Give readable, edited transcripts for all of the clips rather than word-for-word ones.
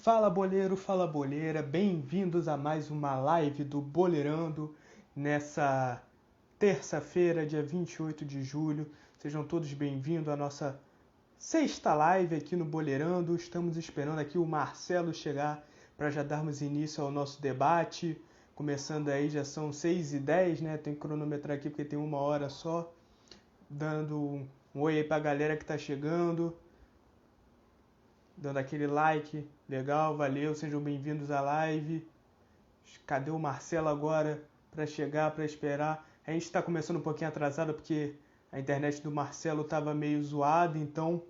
Fala boleiro, fala boleira, bem-vindos a mais uma live do Boleirando nessa terça-feira, dia 28 de julho. Sejam todos bem-vindos à nossa sexta live aqui no Boleirando. Estamos esperando aqui o Marcelo chegar para já darmos início ao nosso debate. Começando aí, já são 6h10, né? Tem que cronometrar aqui porque tem uma hora só. Dando um oi aí pra galera que tá chegando. Dando aquele like, legal, valeu, sejam bem-vindos à live. Cadê o Marcelo agora para chegar, para esperar? A gente está começando um pouquinho atrasado porque a internet do Marcelo estava meio zoada, então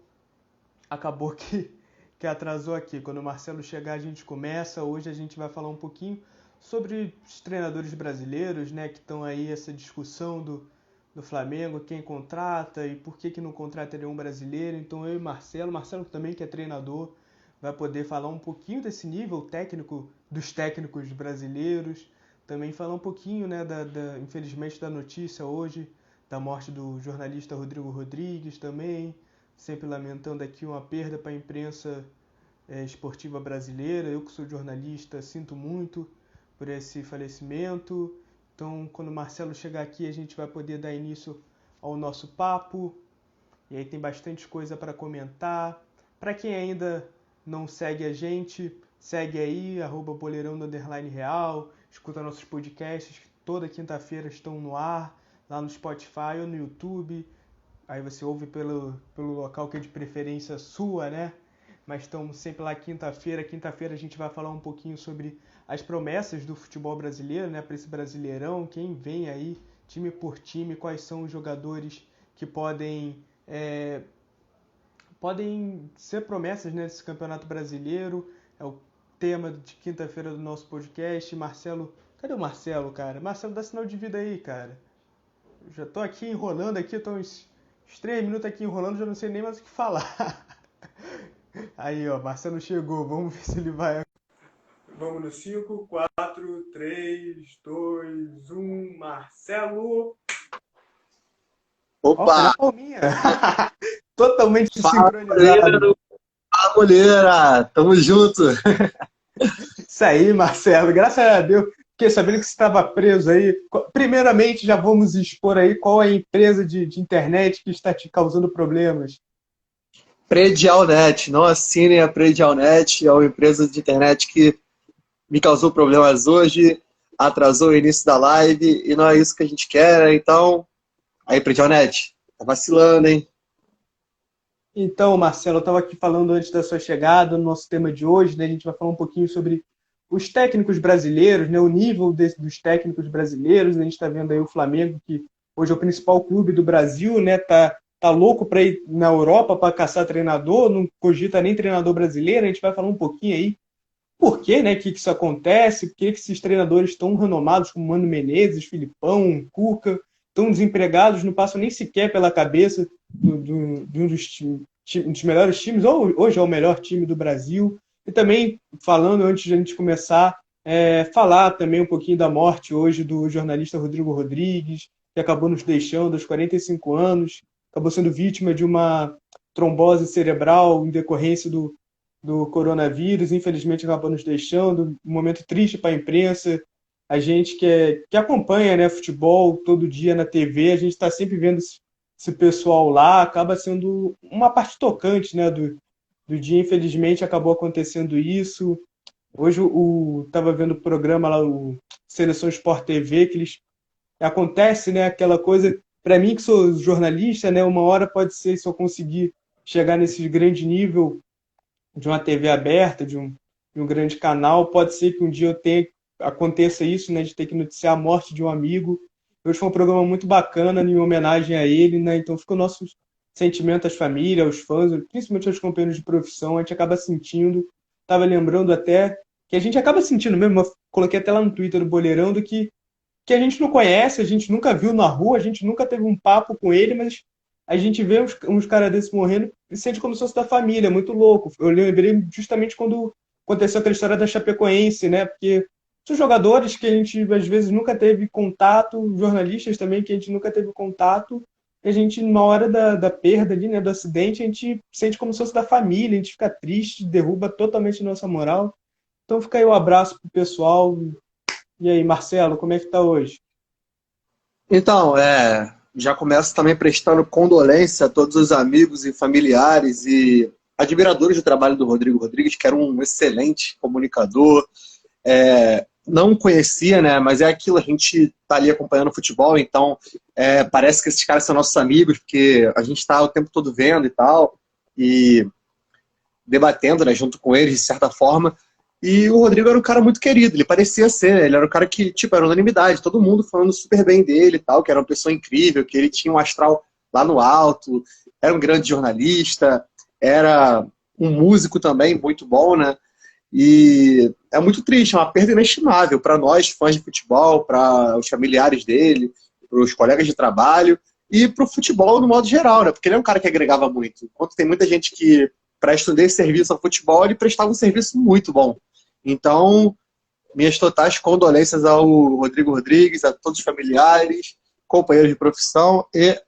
acabou que atrasou aqui. Quando o Marcelo chegar a gente começa. Hoje a gente vai falar um pouquinho sobre os treinadores brasileiros, né, que estão aí, essa discussão do Flamengo, quem contrata e por que não contrata nenhum brasileiro. Então eu e Marcelo também que é treinador, vai poder falar um pouquinho desse nível técnico dos técnicos brasileiros, também falar um pouquinho, né, infelizmente da notícia hoje, da morte do jornalista Rodrigo Rodrigues também, sempre lamentando aqui uma perda para a imprensa esportiva brasileira. Eu que sou jornalista sinto muito por esse falecimento. Então, quando o Marcelo chegar aqui, a gente vai poder dar início ao nosso papo. E aí tem bastante coisa para comentar. Para quem ainda não segue a gente, segue aí, @boleirão_real. Escuta nossos podcasts, que toda quinta-feira estão no ar, lá no Spotify ou no YouTube. Aí você ouve pelo local que é de preferência sua, né? Mas estamos sempre lá quinta-feira. Quinta-feira a gente vai falar um pouquinho sobre as promessas do futebol brasileiro, né? Para esse Brasileirão, quem vem aí, time por time, quais são os jogadores que podem ser promessas, né, desse Campeonato Brasileiro. É o tema de quinta-feira do nosso podcast. Marcelo, cadê o Marcelo, cara? Marcelo, dá sinal de vida aí, cara. Eu já tô aqui enrolando aqui, tô uns 3 minutos aqui enrolando, já não sei nem mais o que falar. Aí, ó, Marcelo chegou, vamos ver se ele vai. Vamos no 5, 4, 3, 2, 1, Marcelo! Ó, olha Opa! a palminha! Totalmente Fala, sincronizado. goleiro! Fala, goleira! Tamo junto! Isso aí, Marcelo, graças a Deus. Fiquei sabendo que você estava preso aí. Primeiramente, já vamos expor aí qual é a empresa de internet que está te causando problemas. Predialnet, não assinem a Predialnet, é uma empresa de internet que me causou problemas hoje, atrasou o início da live e não é isso que a gente quer, né? Então, aí, Predialnet, tá vacilando, hein? Então, Marcelo, eu estava aqui falando antes da sua chegada, no nosso tema de hoje, né, a gente vai falar um pouquinho sobre os técnicos brasileiros, né, o nível dos técnicos brasileiros. A gente está vendo aí o Flamengo, que hoje é o principal clube do Brasil, né, tá louco para ir na Europa para caçar treinador, não cogita nem treinador brasileiro. A gente vai falar um pouquinho aí por quê, né, que isso acontece, por que esses treinadores tão renomados como Mano Menezes, Filipão, Cuca, tão desempregados, não passam nem sequer pela cabeça de um dos melhores times, ou hoje é o melhor time do Brasil. E também, falando, antes de a gente começar, falar também um pouquinho da morte hoje do jornalista Rodrigo Rodrigues, que acabou nos deixando aos 45 anos, acabou sendo vítima de uma trombose cerebral em decorrência do coronavírus. Infelizmente acabou nos deixando, um momento triste para a imprensa. A gente que acompanha, né, futebol todo dia na TV, a gente está sempre vendo esse pessoal lá, acaba sendo uma parte tocante, né, do dia. Infelizmente acabou acontecendo isso. Hoje estava vendo o programa lá, o Seleção Sport TV, que eles acontece, né, aquela coisa, para mim que sou jornalista, né, uma hora pode ser, se eu conseguir chegar nesse grande nível de uma TV aberta, de um grande canal, pode ser que um dia aconteça isso, né, de ter que noticiar a morte de um amigo. Hoje foi um programa muito bacana, em homenagem a ele, né, então fica o nosso sentimento às famílias, aos fãs, principalmente aos companheiros de profissão. A gente acaba sentindo, estava lembrando até, que a gente acaba sentindo mesmo, eu coloquei até lá no Twitter do Boleirão, que a gente não conhece, a gente nunca viu na rua, a gente nunca teve um papo com ele, mas a gente vê uns caras desses morrendo e sente como se fosse da família, muito louco. Eu lembrei justamente quando aconteceu aquela história da Chapecoense, né? Porque são jogadores que a gente às vezes nunca teve contato, jornalistas também que a gente nunca teve contato, e a gente, na hora da perda ali, né, do acidente, a gente sente como se fosse da família, a gente fica triste, derruba totalmente a nossa moral. Então fica aí o abraço pro pessoal. E aí, Marcelo, como é que tá hoje? Então, já começo também prestando condolência a todos os amigos e familiares e admiradores do trabalho do Rodrigo Rodrigues, que era um excelente comunicador. Não conhecia, né? Mas é aquilo, a gente tá ali acompanhando o futebol, então parece que esses caras são nossos amigos, porque a gente está o tempo todo vendo e tal, e debatendo, né, junto com eles, de certa forma. E o Rodrigo era um cara muito querido, ele parecia ser, ele era um cara que, tipo, era unanimidade, todo mundo falando super bem dele e tal, que era uma pessoa incrível, que ele tinha um astral lá no alto, era um grande jornalista, era um músico também muito bom, né? E é muito triste, é uma perda inestimável para nós, fãs de futebol, para os familiares dele, para os colegas de trabalho e para o futebol no modo geral, né? Porque ele é um cara que agregava muito. Enquanto tem muita gente que presta um serviço ao futebol, ele prestava um serviço muito bom. Então, minhas totais condolências ao Rodrigo Rodrigues, a todos os familiares, companheiros de profissão e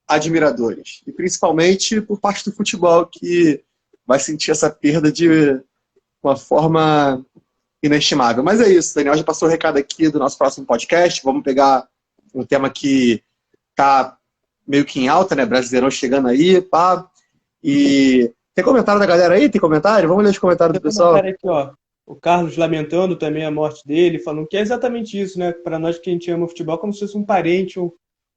admiradores. E principalmente por parte do futebol, que vai sentir essa perda de uma forma inestimável. Mas é isso, Daniel já passou o recado aqui do nosso próximo podcast. Vamos pegar um tema que tá meio que em alta, né? Brasileirão chegando aí, pá. E tem comentário da galera aí? Tem comentário? Vamos ler os comentários do Tem pessoal. comentário aqui, ó. O Carlos lamentando também a morte dele, falando que é exatamente isso, né? Para nós que a gente ama o futebol, como se fosse um parente,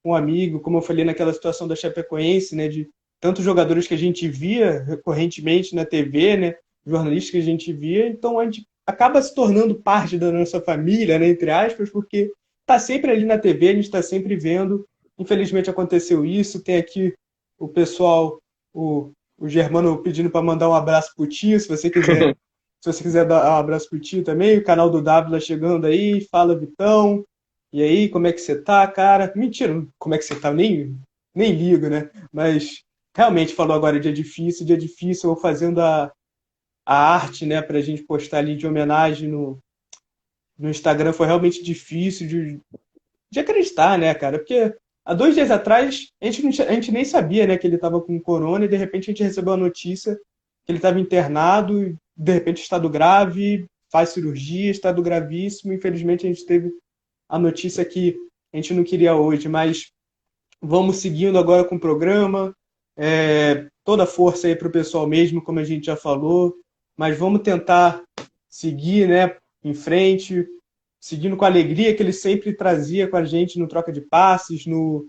um amigo, como eu falei naquela situação da Chapecoense, né? De tantos jogadores que a gente via recorrentemente na TV, né? Jornalistas que a gente via, então a gente acaba se tornando parte da nossa família, né? Entre aspas, porque tá sempre ali na TV, a gente está sempre vendo. Infelizmente aconteceu isso. Tem aqui o pessoal, o Germano pedindo para mandar um abraço pro tio, se você quiser. Se você quiser dar um abraço pro tio também, o canal do Dávila chegando aí, fala Vitão. E aí, como é que você tá, cara? Mentira, como é que você tá? Nem ligo, né? Mas realmente falou agora dia difícil, eu vou fazendo a arte, né, pra gente postar ali de homenagem no Instagram. Foi realmente difícil de acreditar, né, cara? Porque há 2 dias atrás a gente nem sabia, né, que ele estava com corona e de repente a gente recebeu a notícia que ele estava internado, e, de repente estado grave, faz cirurgia, estado gravíssimo. Infelizmente a gente teve a notícia que a gente não queria hoje, mas vamos seguindo agora com o programa. Toda a força aí para o pessoal mesmo, como a gente já falou, mas vamos tentar seguir, né, em frente, seguindo com a alegria que ele sempre trazia com a gente no troca de passes, no...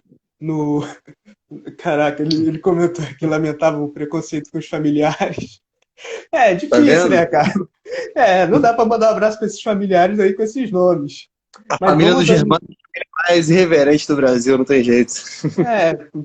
Caraca, ele comentou que lamentava o preconceito com os familiares. É Tá difícil, vendo? né, cara? Não dá para mandar um abraço para esses familiares aí com esses nomes. A Mas família do vamos aí. Germano é a mais irreverente do Brasil, não tem jeito.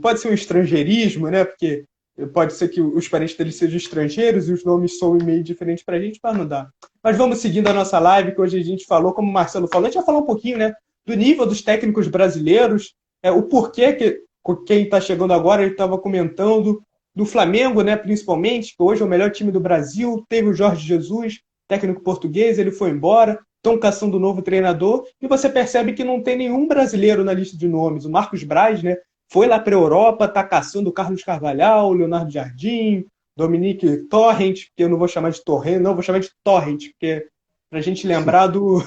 Pode ser um estrangeirismo, né? Porque pode ser que os parentes dele sejam estrangeiros e os nomes são meio diferentes para a gente, mas não dá. Mas vamos seguindo a nossa live, que hoje a gente falou, como o Marcelo falou, a gente vai falar um pouquinho, né, do nível dos técnicos brasileiros, o porquê que quem está chegando agora, ele estava comentando, do Flamengo, né, principalmente, que hoje é o melhor time do Brasil, teve o Jorge Jesus, técnico português, ele foi embora, estão caçando um novo treinador, e você percebe que não tem nenhum brasileiro na lista de nomes. O Marcos Braz, né, foi lá para a Europa, está caçando o Carlos Carvalhal, o Leonardo Jardim, Dominique Torrent, que eu não vou chamar de Torrent, não, vou chamar de Torrent, porque para a gente lembrar do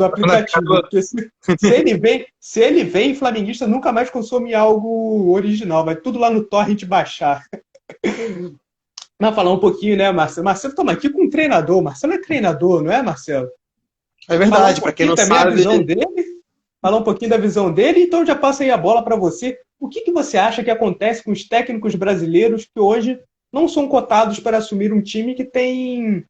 aplicativo. Porque se ele vem, flamenguista nunca mais consome algo original, vai tudo lá no Torrent baixar. Mas falar um pouquinho, né, Marcelo? Marcelo, estamos aqui com um treinador. Marcelo é treinador, não é, Marcelo? É verdade, para quem não também sabe. A visão dele, falar um pouquinho da visão dele, então já passa aí a bola para você. O que você acha que acontece com os técnicos brasileiros que hoje não são cotados para assumir um time que tem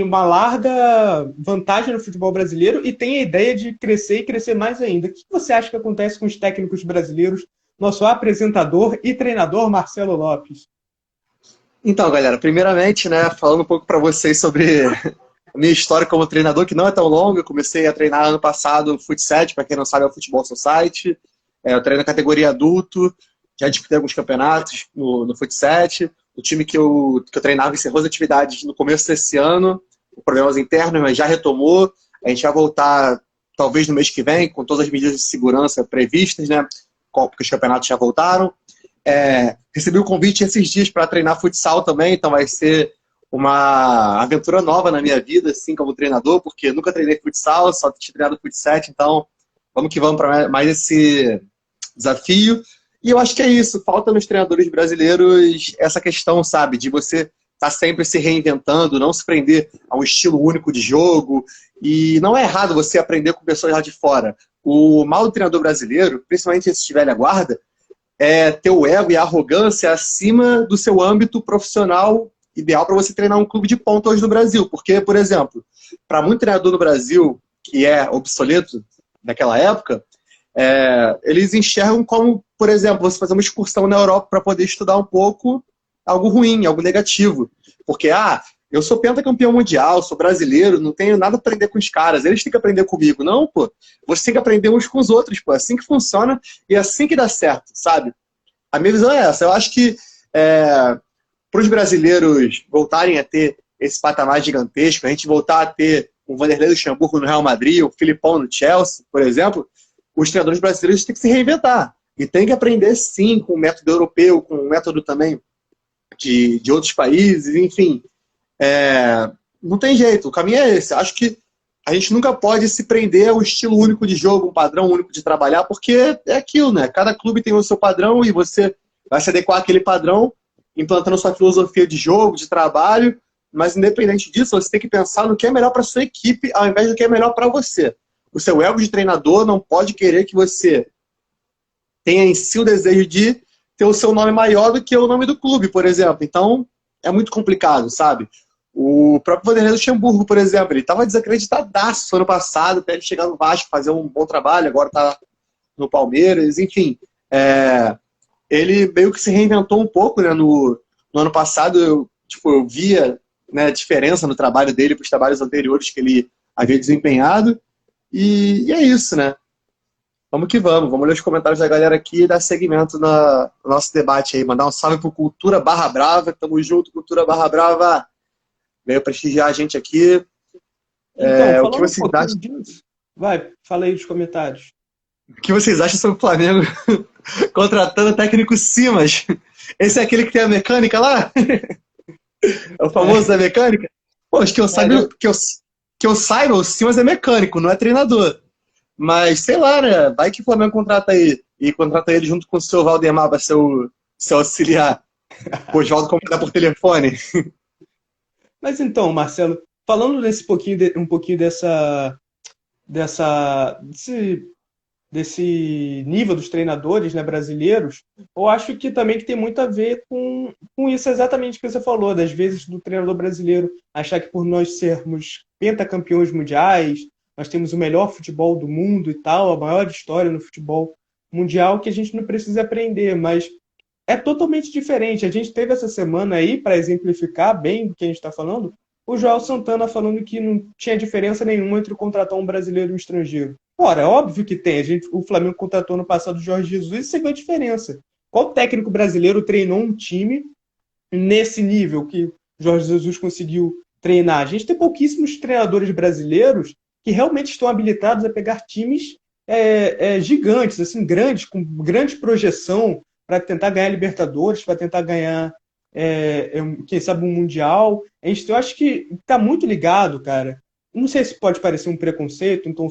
uma larga vantagem no futebol brasileiro e tem a ideia de crescer e crescer mais ainda? O que você acha que acontece com os técnicos brasileiros? Nosso apresentador e treinador, Marcelo Lopes. Então, galera, primeiramente, né, falando um pouco para vocês sobre a minha história como treinador, que não é tão longa. Eu comecei a treinar ano passado Fut7, para quem não sabe, é o Futebol Society. Eu treino na categoria adulto, já disputei alguns campeonatos no Fut7. O time que eu treinava encerrou as atividades no começo desse ano, com problemas internos, mas já retomou. A gente vai voltar, talvez no mês que vem, com todas as medidas de segurança previstas, né? porque os campeonatos já voltaram. Recebi o convite esses dias para treinar futsal também, então vai ser uma aventura nova na minha vida, assim, como treinador, porque nunca treinei futsal, só tinha treinado futsal, então vamos que vamos para mais esse desafio. E eu acho que é isso, falta nos treinadores brasileiros essa questão, sabe, de você estar sempre se reinventando, não se prender a um estilo único de jogo. E não é errado você aprender com pessoas lá de fora. O mal do treinador brasileiro, principalmente esse de velha guarda, é ter o ego e a arrogância acima do seu âmbito profissional ideal para você treinar um clube de ponta hoje no Brasil. Porque, por exemplo, para muito treinador no Brasil, que é obsoleto naquela época, eles enxergam como, por exemplo, você fazer uma excursão na Europa para poder estudar um pouco algo ruim, algo negativo. Porque, eu sou pentacampeão mundial, sou brasileiro, não tenho nada a aprender com os caras, eles têm que aprender comigo. Não, pô, você tem que aprender uns com os outros, pô, é assim que funciona e é assim que dá certo, sabe? A minha visão é essa. Eu acho que para os brasileiros voltarem a ter esse patamar gigantesco, a gente voltar a ter o Vanderlei Luxemburgo no Real Madrid, o Filipão no Chelsea, por exemplo, os treinadores brasileiros têm que se reinventar. E tem que aprender, sim, com o método europeu, com o método também de outros países, enfim. Não tem jeito, o caminho é esse. Acho que a gente nunca pode se prender ao estilo único de jogo, um padrão único de trabalhar, porque é aquilo, né? Cada clube tem o seu padrão e você vai se adequar àquele padrão, implantando sua filosofia de jogo, de trabalho, mas independente disso, você tem que pensar no que é melhor para sua equipe, ao invés do que é melhor para você. O seu ego de treinador não pode querer que você tenha em si o desejo de ter o seu nome maior do que o nome do clube, por exemplo. Então, é muito complicado, sabe? O próprio Vanderlei Luxemburgo, por exemplo, ele estava desacreditadaço ano passado, até ele chegar no Vasco, fazer um bom trabalho, agora está no Palmeiras, enfim. Ele meio que se reinventou um pouco, né? No ano passado, eu via, né, a diferença no trabalho dele para os trabalhos anteriores que ele havia desempenhado. E é isso, né? Vamos que vamos. Vamos ler os comentários da galera aqui e dar seguimento no nosso debate aí. Mandar um salve pro Cultura Barra Brava. Tamo junto, Cultura Barra Brava. Veio prestigiar a gente aqui. Então, O que vocês acham? Disso, vai, fala aí nos comentários. O que vocês acham sobre o Flamengo contratando o técnico Simas? Esse é aquele que tem a mecânica lá? É o famoso da mecânica? Pô, acho que eu saiba, que eu saiba, o Simas é mecânico, não é treinador. Mas, sei lá, né? Vai que o Flamengo contrata aí. E contrata ele junto com o seu Valdemar, seu auxiliar. O Oswaldo comanda por telefone. Mas então, Marcelo, falando um pouquinho desse nível dos treinadores, né, brasileiros, eu acho que também que tem muito a ver com isso exatamente que você falou, das vezes do treinador brasileiro achar que por nós sermos pentacampeões mundiais, nós temos o melhor futebol do mundo e tal, a maior história no futebol mundial, que a gente não precisa aprender, mas é totalmente diferente. A gente teve essa semana aí, para exemplificar bem do que a gente está falando, o Joel Santana falando que não tinha diferença nenhuma entre contratar um brasileiro e um estrangeiro. Ora, é óbvio que tem. O Flamengo contratou no passado o Jorge Jesus e você viu a diferença. Qual técnico brasileiro treinou um time nesse nível que o Jorge Jesus conseguiu treinar? A gente tem pouquíssimos treinadores brasileiros que realmente estão habilitados a pegar times gigantes, assim, grandes, com grande projeção, para tentar ganhar Libertadores, para tentar ganhar, quem sabe, um Mundial. Eu acho que está muito ligado, cara. Não sei se pode parecer um preconceito, então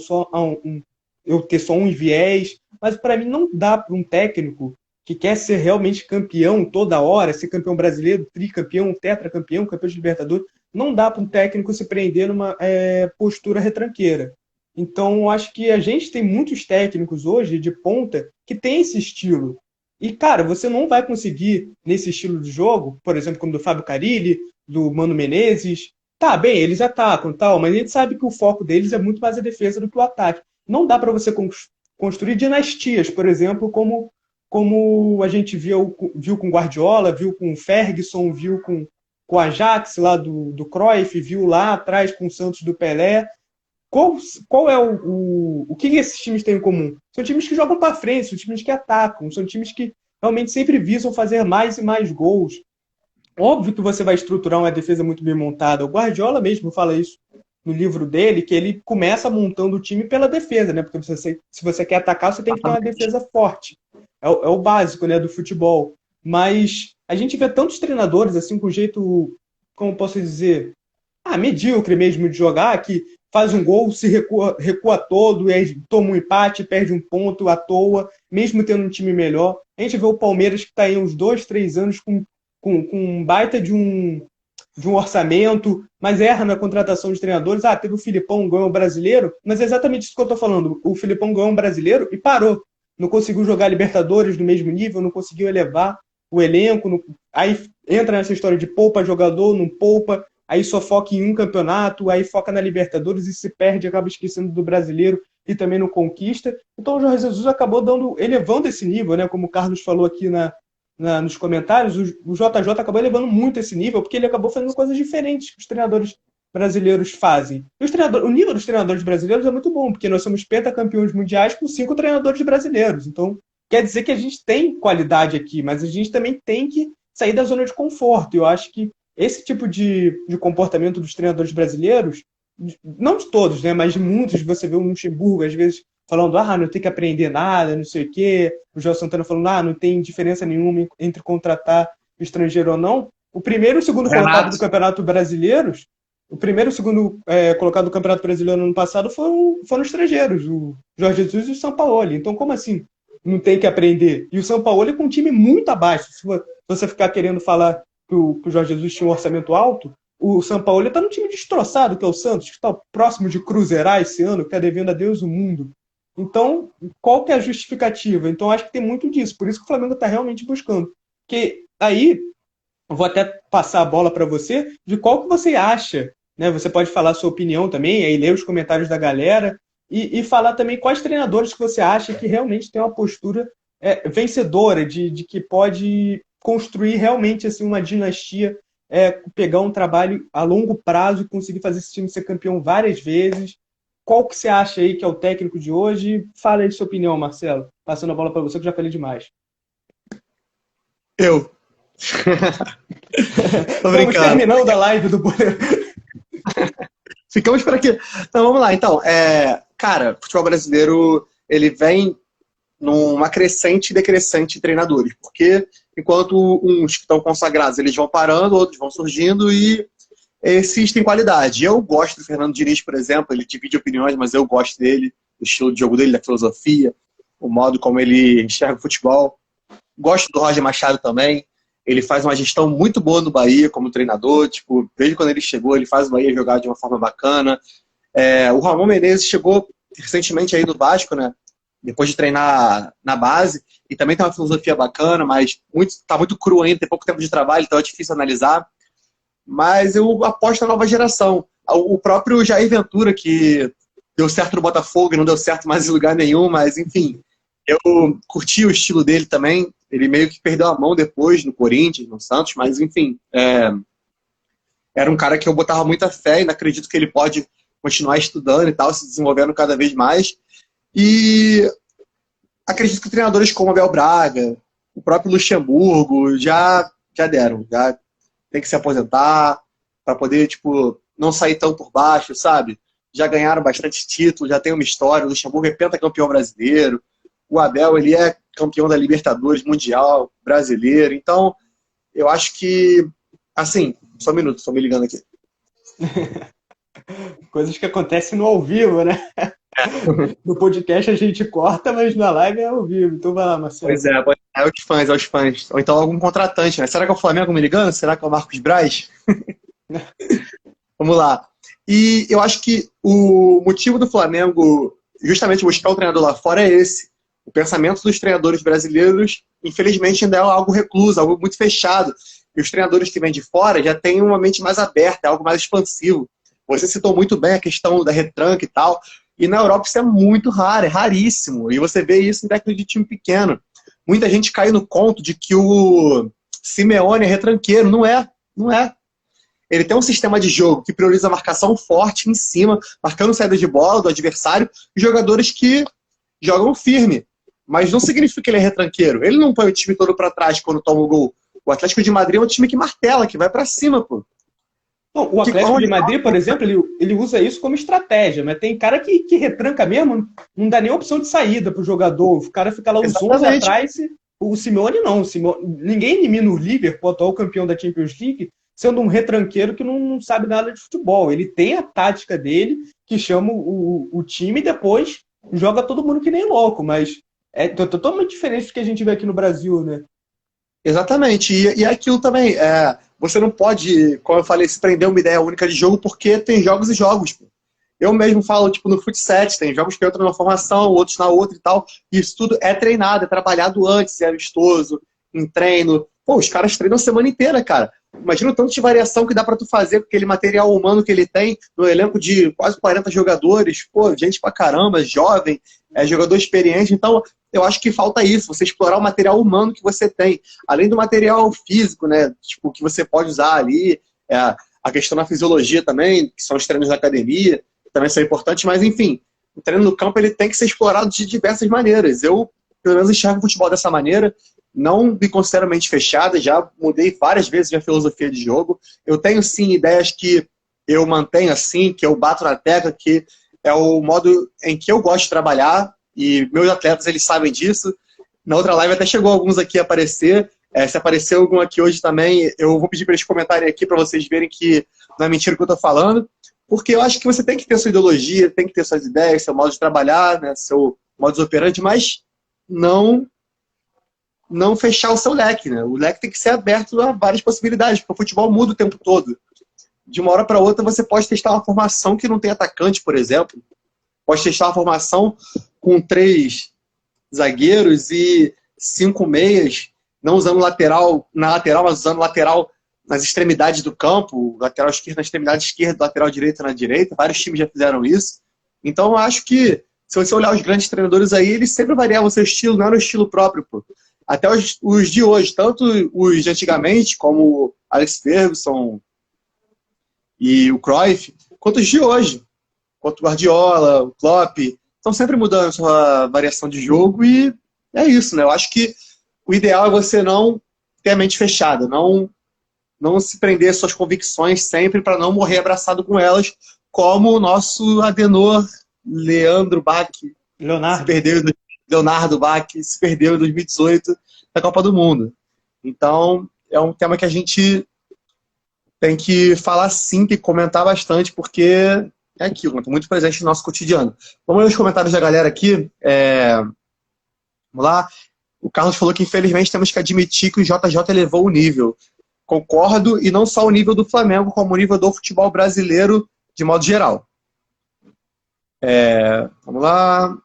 eu ter só um viés, mas para mim não dá para um técnico que quer ser realmente campeão toda hora, ser campeão brasileiro, tricampeão, tetracampeão, campeão de Libertadores, não dá para um técnico se prender numa postura retranqueira. Então, eu acho que a gente tem muitos técnicos hoje de ponta que tem esse estilo. E, cara, você não vai conseguir, nesse estilo de jogo, por exemplo, como do Fábio Carille, do Mano Menezes, tá, bem, eles atacam e tal, mas a gente sabe que o foco deles é muito mais a defesa do que o ataque. Não dá para você construir dinastias, por exemplo, como a gente viu com Guardiola, viu com Ferguson, viu com o Ajax lá do Cruyff, viu lá atrás com o Santos do Pelé. Qual é o que esses times têm em comum? São times que jogam para frente, são times que atacam, são times que realmente sempre visam fazer mais e mais gols. Óbvio que você vai estruturar uma defesa muito bem montada. O Guardiola mesmo fala isso no livro dele, que ele começa montando o time pela defesa, né? Porque se você quer atacar, você tem que ter uma defesa forte. é o básico, né, do futebol. Mas a gente vê tantos treinadores assim com jeito, como posso dizer, medíocre mesmo de jogar, que faz um gol, se recua todo, e aí toma um empate, perde um ponto à toa, mesmo tendo um time melhor. A gente vê o Palmeiras que está aí uns 2, 3 anos com um baita de um orçamento, mas erra na contratação de treinadores. Teve o Filipão, ganhou o brasileiro, mas é exatamente isso que eu estou falando. O Filipão ganhou um brasileiro e parou. Não conseguiu jogar Libertadores no mesmo nível, não conseguiu elevar o elenco. Aí entra nessa história de poupa jogador, não poupa, aí só foca em um campeonato, aí foca na Libertadores e se perde, acaba esquecendo do brasileiro e também não conquista. Então o Jorge Jesus acabou elevando esse nível, né? Como o Carlos falou aqui nos comentários, o JJ acabou elevando muito esse nível, porque ele acabou fazendo coisas diferentes que os treinadores brasileiros fazem. O nível dos treinadores brasileiros é muito bom, porque nós somos pentacampeões mundiais com 5 treinadores brasileiros. Então, quer dizer que a gente tem qualidade aqui, mas a gente também tem que sair da zona de conforto. E eu acho que esse tipo de comportamento dos treinadores brasileiros, não de todos, né, mas de muitos, você vê o Luxemburgo, às vezes, falando, não tem que aprender nada, não sei o quê. O João Santana falando, não tem diferença nenhuma entre contratar estrangeiro ou não. O primeiro e o segundo colocado do Campeonato Brasileiro, o primeiro e o segundo colocado do Campeonato Brasileiro no ano passado foram estrangeiros, o Jorge Jesus e o Sampaoli. Então, como assim? Não tem que aprender. E o Sampaoli com um time muito abaixo. Se você ficar querendo falar que o Jorge Jesus tinha um orçamento alto, o Sampaoli está num time destroçado, que é o Santos, que está próximo de cruzeirar esse ano, que está devendo a Deus o mundo. Então, qual que é a justificativa? Então, acho que tem muito disso. Por isso que o Flamengo está realmente buscando. Porque aí, eu vou até passar a bola para você, de qual que você acha, né? Você pode falar a sua opinião também, aí ler os comentários da galera, e falar também quais treinadores que você acha que realmente tem uma postura vencedora, de que pode construir realmente assim, uma dinastia, pegar um trabalho a longo prazo e conseguir fazer esse time ser campeão várias vezes. Qual que você acha aí que é o técnico de hoje? Fala aí sua opinião, Marcelo. Passando a bola para você, que eu já falei demais. Eu. Estamos terminando a live do Ficamos por aqui. Então, vamos lá. Então, cara, o futebol brasileiro, ele vem numa crescente e decrescente de treinadores. Porque enquanto uns que estão consagrados, eles vão parando, outros vão surgindo e esses têm qualidade. Eu gosto do Fernando Diniz, por exemplo, ele divide opiniões, mas eu gosto dele, do estilo de jogo dele, da filosofia, o modo como ele enxerga o futebol. Gosto do Roger Machado também. Ele faz uma gestão muito boa no Bahia como treinador. Tipo, desde quando ele chegou, ele faz o Bahia jogar de uma forma bacana. O Ramon Menezes chegou recentemente aí do Vasco, né? Depois de treinar na base. E também tem uma filosofia bacana, mas tá muito cru ainda, tem pouco tempo de trabalho, então é difícil analisar. Mas eu aposto na nova geração. O próprio Jair Ventura, que deu certo no Botafogo e não deu certo mais em lugar nenhum, mas enfim, eu curti o estilo dele também. Ele meio que perdeu a mão depois no Corinthians, no Santos, mas enfim, era um cara que eu botava muita fé e ainda acredito que ele pode continuar estudando e tal, se desenvolvendo cada vez mais. E acredito que treinadores como Abel Braga, o próprio Luxemburgo, já deram, já tem que se aposentar para poder, tipo, não sair tão por baixo, sabe? Já ganharam bastante títulos, já tem uma história. O Luxemburgo é pentacampeão brasileiro. O Abel, ele é campeão da Libertadores, Mundial, brasileiro. Então, eu acho que... Assim, só um minuto, estou me ligando aqui. Coisas que acontecem no ao vivo, né? No podcast a gente corta, mas na live é ao vivo. Então vai lá, Marcelo. Pois é os fãs. Ou então algum contratante, né? Será que é o Flamengo me ligando? Será que é o Marcos Braz? Vamos lá. E eu acho que o motivo do Flamengo justamente buscar o treinador lá fora é esse. O pensamento dos treinadores brasileiros, infelizmente, ainda é algo recluso, algo muito fechado. E os treinadores que vêm de fora já têm uma mente mais aberta, algo mais expansivo. Você citou muito bem a questão da retranca e tal. E na Europa isso é muito raro, é raríssimo. E você vê isso em técnico de time pequeno. Muita gente cai no conto de que o Simeone é retranqueiro. Não é. Ele tem um sistema de jogo que prioriza a marcação forte em cima, marcando saída de bola do adversário, e jogadores que jogam firme. Mas não significa que ele é retranqueiro. Ele não põe o time todo para trás quando toma o gol. O Atlético de Madrid é um time que martela, que vai para cima, pô. Não, o Atlético de Madrid, por exemplo, ele usa isso como estratégia, mas tem cara que retranca mesmo, não dá nem opção de saída pro jogador. O cara fica lá os 11 atrás. O Simeone não. Ninguém elimina o Liverpool, atual campeão da Champions League, sendo um retranqueiro que não sabe nada de futebol. Ele tem a tática dele, que chama o time e depois joga todo mundo que nem louco, mas é totalmente diferente do que a gente vê aqui no Brasil, né? Exatamente. E aquilo também, você não pode, como eu falei, se prender uma ideia única de jogo, porque tem jogos e jogos. Pô. Eu mesmo falo, tipo, no futsal, tem jogos que entram numa formação, outros na outra e tal. E isso tudo é treinado, é trabalhado antes, é amistoso, em treino. Pô, os caras treinam a semana inteira, cara. Imagina o tanto de variação que dá pra tu fazer com aquele material humano que ele tem no elenco de quase 40 jogadores. Pô, gente pra caramba, jovem, jogador experiente. Então, eu acho que falta isso, você explorar o material humano que você tem. Além do material físico, né? Tipo, que você pode usar ali. A questão da fisiologia também, que são os treinos da academia, também são importantes. Mas, enfim, o treino no campo ele tem que ser explorado de diversas maneiras. Eu, pelo menos, enxergo o futebol dessa maneira. Não me considero mente fechada, já mudei várias vezes minha filosofia de jogo. Eu tenho, sim, ideias que eu mantenho assim, que eu bato na tecla, que é o modo em que eu gosto de trabalhar, e meus atletas, eles sabem disso. Na outra live até chegou alguns aqui a aparecer. Se aparecer algum aqui hoje também, eu vou pedir para eles comentarem aqui para vocês verem que não é mentira o que eu estou falando, porque eu acho que você tem que ter sua ideologia, tem que ter suas ideias, seu modo de trabalhar, né, seu modus operandi, mas não fechar o seu leque, né? O leque tem que ser aberto a várias possibilidades, porque o futebol muda o tempo todo. De uma hora para outra, você pode testar uma formação que não tem atacante, por exemplo. Pode testar uma formação com 3 zagueiros e 5 meias, não usando lateral na lateral, mas usando lateral nas extremidades do campo, lateral esquerdo na extremidade esquerda, lateral direito na direita. Vários times já fizeram isso. Então, eu acho que, se você olhar os grandes treinadores aí, eles sempre variavam o seu estilo, não era o estilo próprio, pô. Até os de hoje, tanto os de antigamente, como Alex Ferguson e o Cruyff, quanto os de hoje, quanto o Guardiola, o Klopp, estão sempre mudando a sua variação de jogo e é isso, né? Eu acho que o ideal é você não ter a mente fechada, não se prender às suas convicções sempre para não morrer abraçado com elas, como o nosso Adenor Leandro Bach Leonardo Bach se perdeu em 2018 na Copa do Mundo. Então, é um tema que a gente tem que falar sim, tem que comentar bastante, porque é aquilo, está muito presente no nosso cotidiano. Vamos ler os comentários da galera aqui. Vamos lá. O Carlos falou que, infelizmente, temos que admitir que o JJ elevou o nível. Concordo, e não só o nível do Flamengo, como o nível do futebol brasileiro de modo geral. Vamos lá.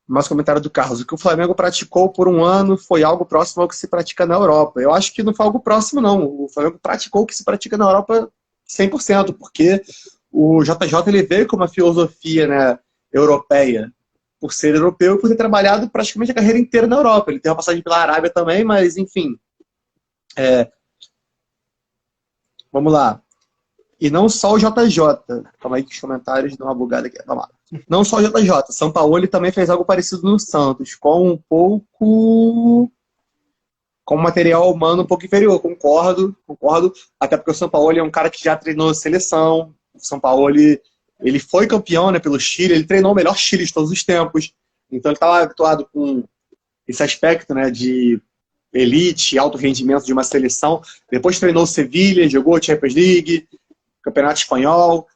Mais comentário do Carlos. O que o Flamengo praticou por um ano foi algo próximo ao que se pratica na Europa. Eu acho que não foi algo próximo, não. O Flamengo praticou o que se pratica na Europa 100%, porque o JJ ele veio com uma filosofia, né, europeia, por ser europeu e por ter trabalhado praticamente a carreira inteira na Europa. Ele tem uma passagem pela Arábia também, mas enfim. Vamos lá. E não só o JJ. Calma aí que os comentários dão uma bugada aqui. Vamos lá. Não só o JJ. Sampaoli também fez algo parecido no Santos, com material humano um pouco inferior. Concordo. Até porque o Sampaoli é um cara que já treinou seleção. O Sampaoli, ele foi campeão, né, pelo Chile. Ele treinou o melhor Chile de todos os tempos. Então ele estava habituado com esse aspecto, né, de elite, alto rendimento de uma seleção. Depois treinou o Sevilha, jogou a Champions League, Campeonato Espanhol.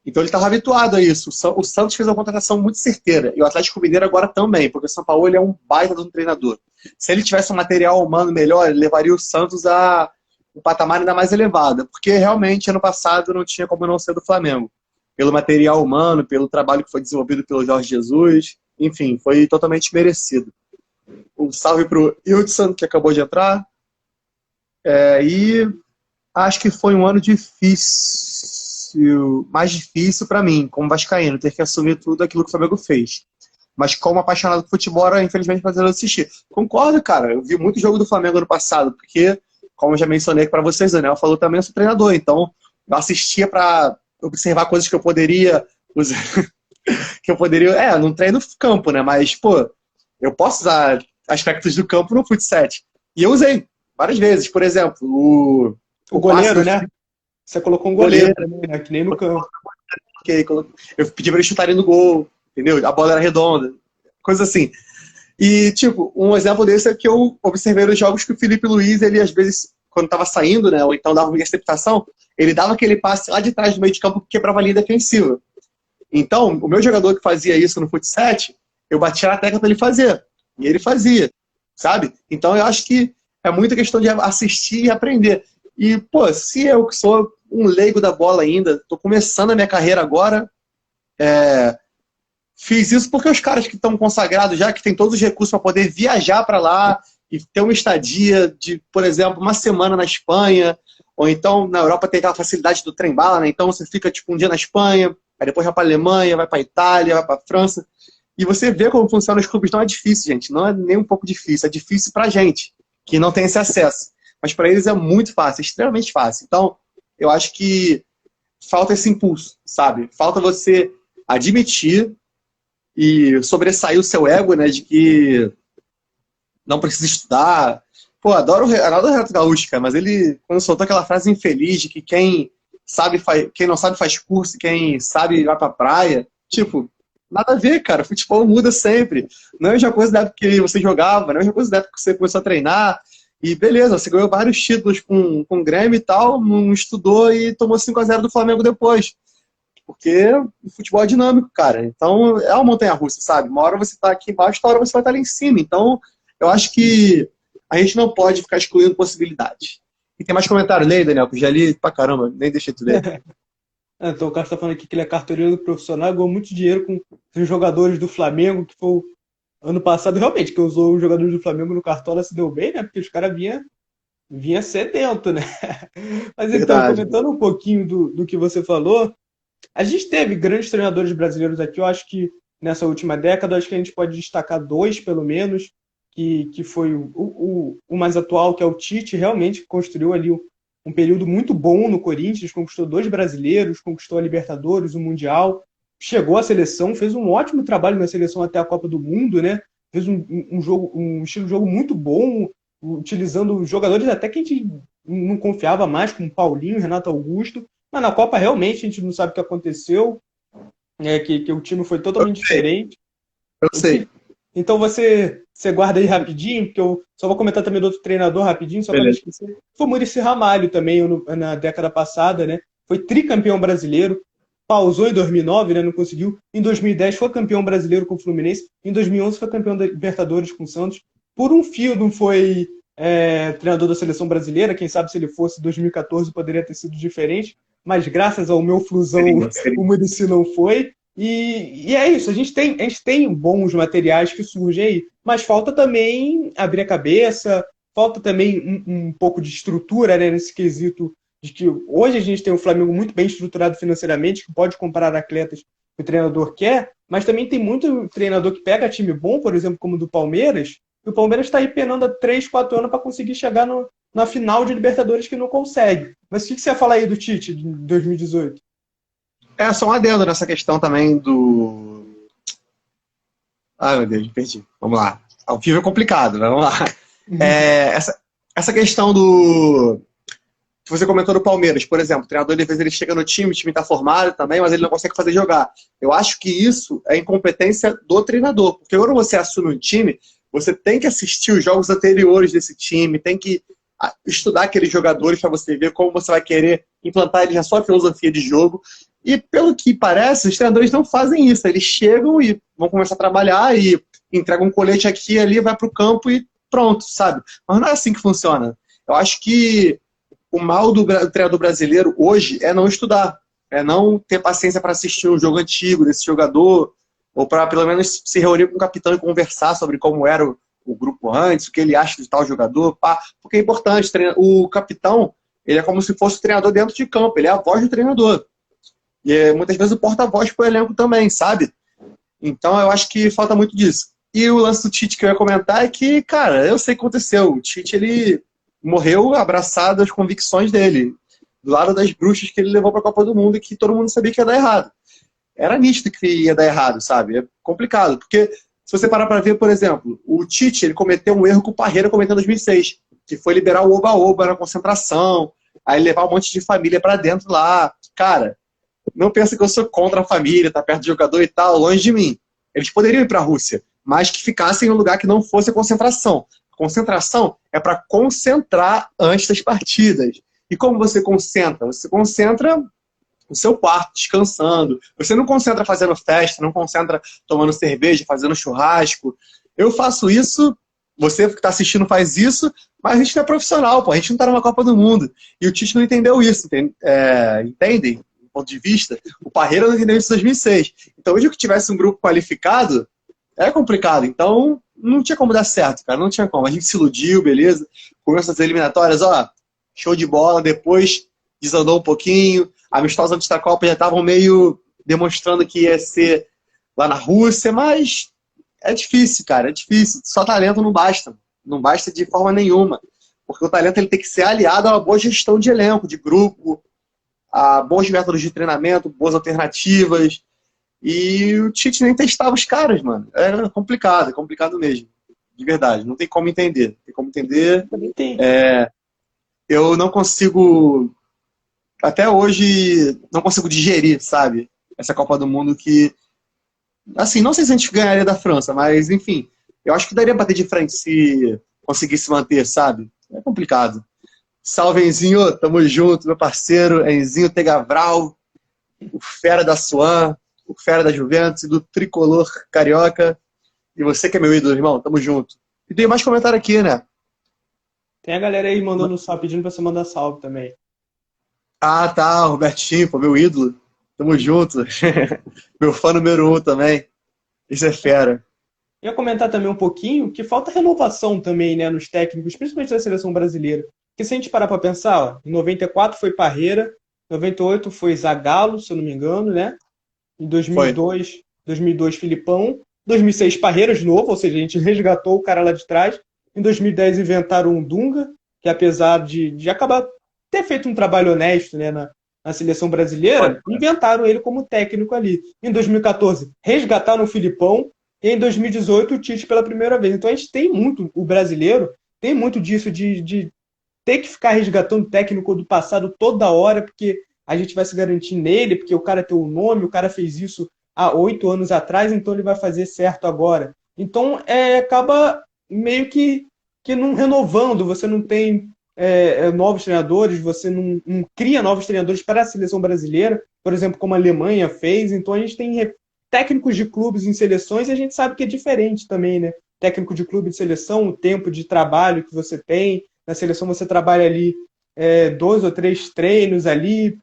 Então ele estava habituado a isso. O Santos fez uma contratação muito certeira. E o Atlético Mineiro agora também, porque o São Paulo é um baita de um treinador. Se ele tivesse um material humano melhor, ele levaria o Santos a um patamar ainda mais elevado. Porque realmente, ano passado, não tinha como não ser do Flamengo. Pelo material humano, pelo trabalho que foi desenvolvido pelo Jorge Jesus. Enfim, foi totalmente merecido. Um salve para o Hildson, que acabou de entrar. E acho que foi um ano difícil, mais difícil para mim, como vascaíno, ter que assumir tudo aquilo que o Flamengo fez. Mas como apaixonado por futebol, infelizmente, fazendo assistir. Concordo, cara. Eu vi muito jogo do Flamengo ano passado, porque, como eu já mencionei para vocês, o Daniel falou também, eu sou treinador. Então, eu assistia para observar coisas que eu poderia... não treino no campo, né? Mas, pô, eu posso usar aspectos do campo no futsal. E eu usei várias vezes. Por exemplo, o goleiro, né? Você colocou um goleiro também, né? Que nem no campo. Eu pedi pra eles chutarem no gol, entendeu? A bola era redonda, coisa assim. E, tipo, um exemplo desse é que eu observei nos jogos que o Felipe Luiz, ele às vezes, quando estava saindo, né, ou então dava uma interceptação, ele dava aquele passe lá de trás do meio de campo que quebrava a linha defensiva. Então, o meu jogador que fazia isso no futsal, eu batia na tecla para ele fazer. E ele fazia, sabe? Então, eu acho que é muita questão de assistir e aprender. E, pô, se eu que sou um leigo da bola ainda, tô começando a minha carreira agora, fiz isso porque os caras que estão consagrados já, que têm todos os recursos para poder viajar para lá e ter uma estadia de, por exemplo, uma semana na Espanha, ou então na Europa tem aquela facilidade do trem-bala, né? Então você fica tipo um dia na Espanha, aí depois vai para a Alemanha, vai para a Itália, vai para a França, e você vê como funcionam os clubes. Não é difícil, gente, não é nem um pouco difícil, é difícil para gente, que não tem esse acesso. Mas para eles é muito fácil, é extremamente fácil. Então, eu acho que falta esse impulso, sabe? Falta você admitir e sobressair o seu ego, né, de que não precisa estudar. Pô, adoro o Renato Gaúcho, cara, mas ele, quando soltou aquela frase infeliz de que quem não sabe faz curso, quem sabe vai pra praia, tipo, nada a ver, cara, futebol muda sempre. Não é a mesma coisa da época que você jogava, não é a mesma coisa da época que você começou a treinar, e beleza, você ganhou vários títulos com o Grêmio e tal, não estudou e tomou 5-0 do Flamengo depois. Porque o futebol é dinâmico, cara. Então, é uma montanha-russa, sabe? Uma hora você tá aqui embaixo, outra hora você vai estar lá em cima. Então, eu acho que a gente não pode ficar excluindo possibilidades. E tem mais comentário? Leia, Daniel, que eu já li pra caramba, nem deixei tu ler. Então, o cara está falando aqui que ele é cartoleiro profissional, ganhou muito dinheiro com os jogadores do Flamengo, que foi ano passado, realmente, que usou os jogadores do Flamengo no Cartola, se deu bem, né? Porque os caras vinha sedento, né? Mas então, Verdade. comentando um pouquinho do que você falou, a gente teve grandes treinadores brasileiros aqui, eu acho que nessa última década, acho que a gente pode destacar dois, pelo menos, que foi o mais atual, que é o Tite, realmente construiu ali um período muito bom no Corinthians, conquistou 2 brasileiros, conquistou a Libertadores, o Mundial, chegou à seleção, fez um ótimo trabalho na seleção até a Copa do Mundo, né? Fez um estilo de jogo muito bom, utilizando jogadores até que a gente não confiava mais, como Paulinho, Renato Augusto, mas na Copa realmente a gente não sabe o que aconteceu, que o time foi totalmente diferente. Eu sei. Então você guarda aí rapidinho, porque eu só vou comentar também do outro treinador rapidinho, só para não esquecer. Foi o Muricy Ramalho também, na década passada, né? Foi tricampeão brasileiro, pausou em 2009, né? Não conseguiu. Em 2010 foi campeão brasileiro com o Fluminense. Em 2011 foi campeão da Libertadores com o Santos. Por um fio não foi treinador da seleção brasileira. Quem sabe se ele fosse 2014 poderia ter sido diferente. Mas graças ao meu Flusão, o Muricy não foi. E é isso, a gente tem bons materiais que surgem aí, mas falta também abrir a cabeça, falta também um pouco de estrutura, né, nesse quesito de que hoje a gente tem um Flamengo muito bem estruturado financeiramente, que pode comprar atletas que o treinador quer, mas também tem muito treinador que pega time bom, por exemplo, como o do Palmeiras, e o Palmeiras está aí penando há 3, 4 anos para conseguir chegar na final de Libertadores que não consegue. Mas o que você ia falar aí do Tite de 2018? Só um adendo nessa questão também do... Ai, meu Deus, me perdi. Vamos lá. Ao vivo é complicado, mas vamos lá. Essa questão do... que você comentou do Palmeiras, por exemplo, o treinador, às vezes, ele chega no time, o time está formado também, mas ele não consegue fazer jogar. Eu acho que isso é incompetência do treinador, porque quando você assume um time, você tem que assistir os jogos anteriores desse time, tem que estudar aqueles jogadores para você ver como você vai querer implantar eles na sua filosofia de jogo. E pelo que parece, os treinadores não fazem isso. Eles chegam e vão começar a trabalhar e entregam um colete aqui e ali, vai para o campo e pronto, sabe? Mas não é assim que funciona. Eu acho que o mal do treinador brasileiro hoje é não estudar, é não ter paciência para assistir um jogo antigo desse jogador, ou para pelo menos se reunir com o capitão e conversar sobre como era o grupo antes, o que ele acha de tal jogador, porque é importante. O capitão, ele é como se fosse o treinador dentro de campo, ele é a voz do treinador. E muitas vezes o porta-voz pro elenco também, sabe? Então eu acho que falta muito disso. E o lance do Tite que eu ia comentar é que, cara, eu sei o que aconteceu. O Tite, ele morreu abraçado às convicções dele, do lado das bruxas que ele levou para a Copa do Mundo e que todo mundo sabia que ia dar errado. Era nítido que ia dar errado, sabe? É complicado, porque se você parar para ver, por exemplo, o Tite, ele cometeu um erro que o Parreira cometeu em 2006, que foi liberar o oba-oba na concentração, aí levar um monte de família pra dentro lá. Cara, não pensa que eu sou contra a família, tá perto do jogador e tal, longe de mim. Eles poderiam ir pra Rússia, mas que ficassem em um lugar que não fosse concentração. Concentração é para concentrar antes das partidas. E como você concentra? Você concentra no seu quarto, descansando. Você não concentra fazendo festa, não concentra tomando cerveja, fazendo churrasco. Eu faço isso, você que está assistindo faz isso, mas a gente não é profissional, pô. A gente não está numa Copa do Mundo. E o Tite não entendeu isso, entendem? Do ponto de vista. O Parreira não entendeu isso em 2006. Então, hoje que tivesse um grupo qualificado, é complicado. Então, não tinha como dar certo, cara. Não tinha como. A gente se iludiu, beleza. Começou as eliminatórias, ó, show de bola. Depois desandou um pouquinho. Amistosos antes da Copa já estavam meio demonstrando que ia ser lá na Rússia, mas é difícil, cara. É difícil. Só talento não basta. Não basta de forma nenhuma. Porque o talento ele tem que ser aliado a uma boa gestão de elenco, de grupo, a bons métodos de treinamento, boas alternativas. E o Tite nem testava os caras, mano. Era complicado, é complicado mesmo. De verdade, não tem como entender. Tem como entender. Eu não consigo, até hoje, não consigo digerir, sabe? Essa Copa do Mundo que, assim, não sei se a gente ganharia da França, mas, enfim, eu acho que daria pra bater de frente se conseguisse manter, sabe? É complicado. Salve, Enzinho, tamo junto, meu parceiro, Enzinho Tegavral, o fera da Suan, o fera da Juventus, do tricolor carioca. E você que é meu ídolo, irmão, tamo junto. E tem mais comentário aqui, né? Tem a galera aí mandando salve, pedindo pra você mandar salve também. Ah, tá, o Robertinho, pô, meu ídolo. Tamo junto. Meu fã número 1 também. Isso é fera. Eu ia comentar também um pouquinho que falta renovação também, né, nos técnicos, principalmente da seleção brasileira. Porque se a gente parar para pensar, ó, em 94 foi Parreira, 98 foi Zagallo, se eu não me engano, né? Em 2002 Filipão, 2006 Parreira de novo, ou seja, a gente resgatou o cara lá de trás. Em 2010 inventaram um Dunga, que apesar de acabar ter feito um trabalho honesto, né, na seleção brasileira, inventaram ele como técnico ali. Em 2014 resgataram o Filipão, e em 2018 o Tite pela primeira vez. Então a gente tem muito, o brasileiro tem muito disso de ter que ficar resgatando o técnico do passado toda hora, porque a gente vai se garantir nele, porque o cara tem o nome, o cara fez isso há 8 anos atrás, então ele vai fazer certo agora. Então acaba meio que não renovando, você não tem novos treinadores, você não cria novos treinadores para a seleção brasileira, por exemplo, como a Alemanha fez. Então a gente tem técnicos de clubes em seleções e a gente sabe que é diferente também, né? Técnico de clube de seleção, o tempo de trabalho que você tem. Na seleção você trabalha ali 2 ou 3 treinos ali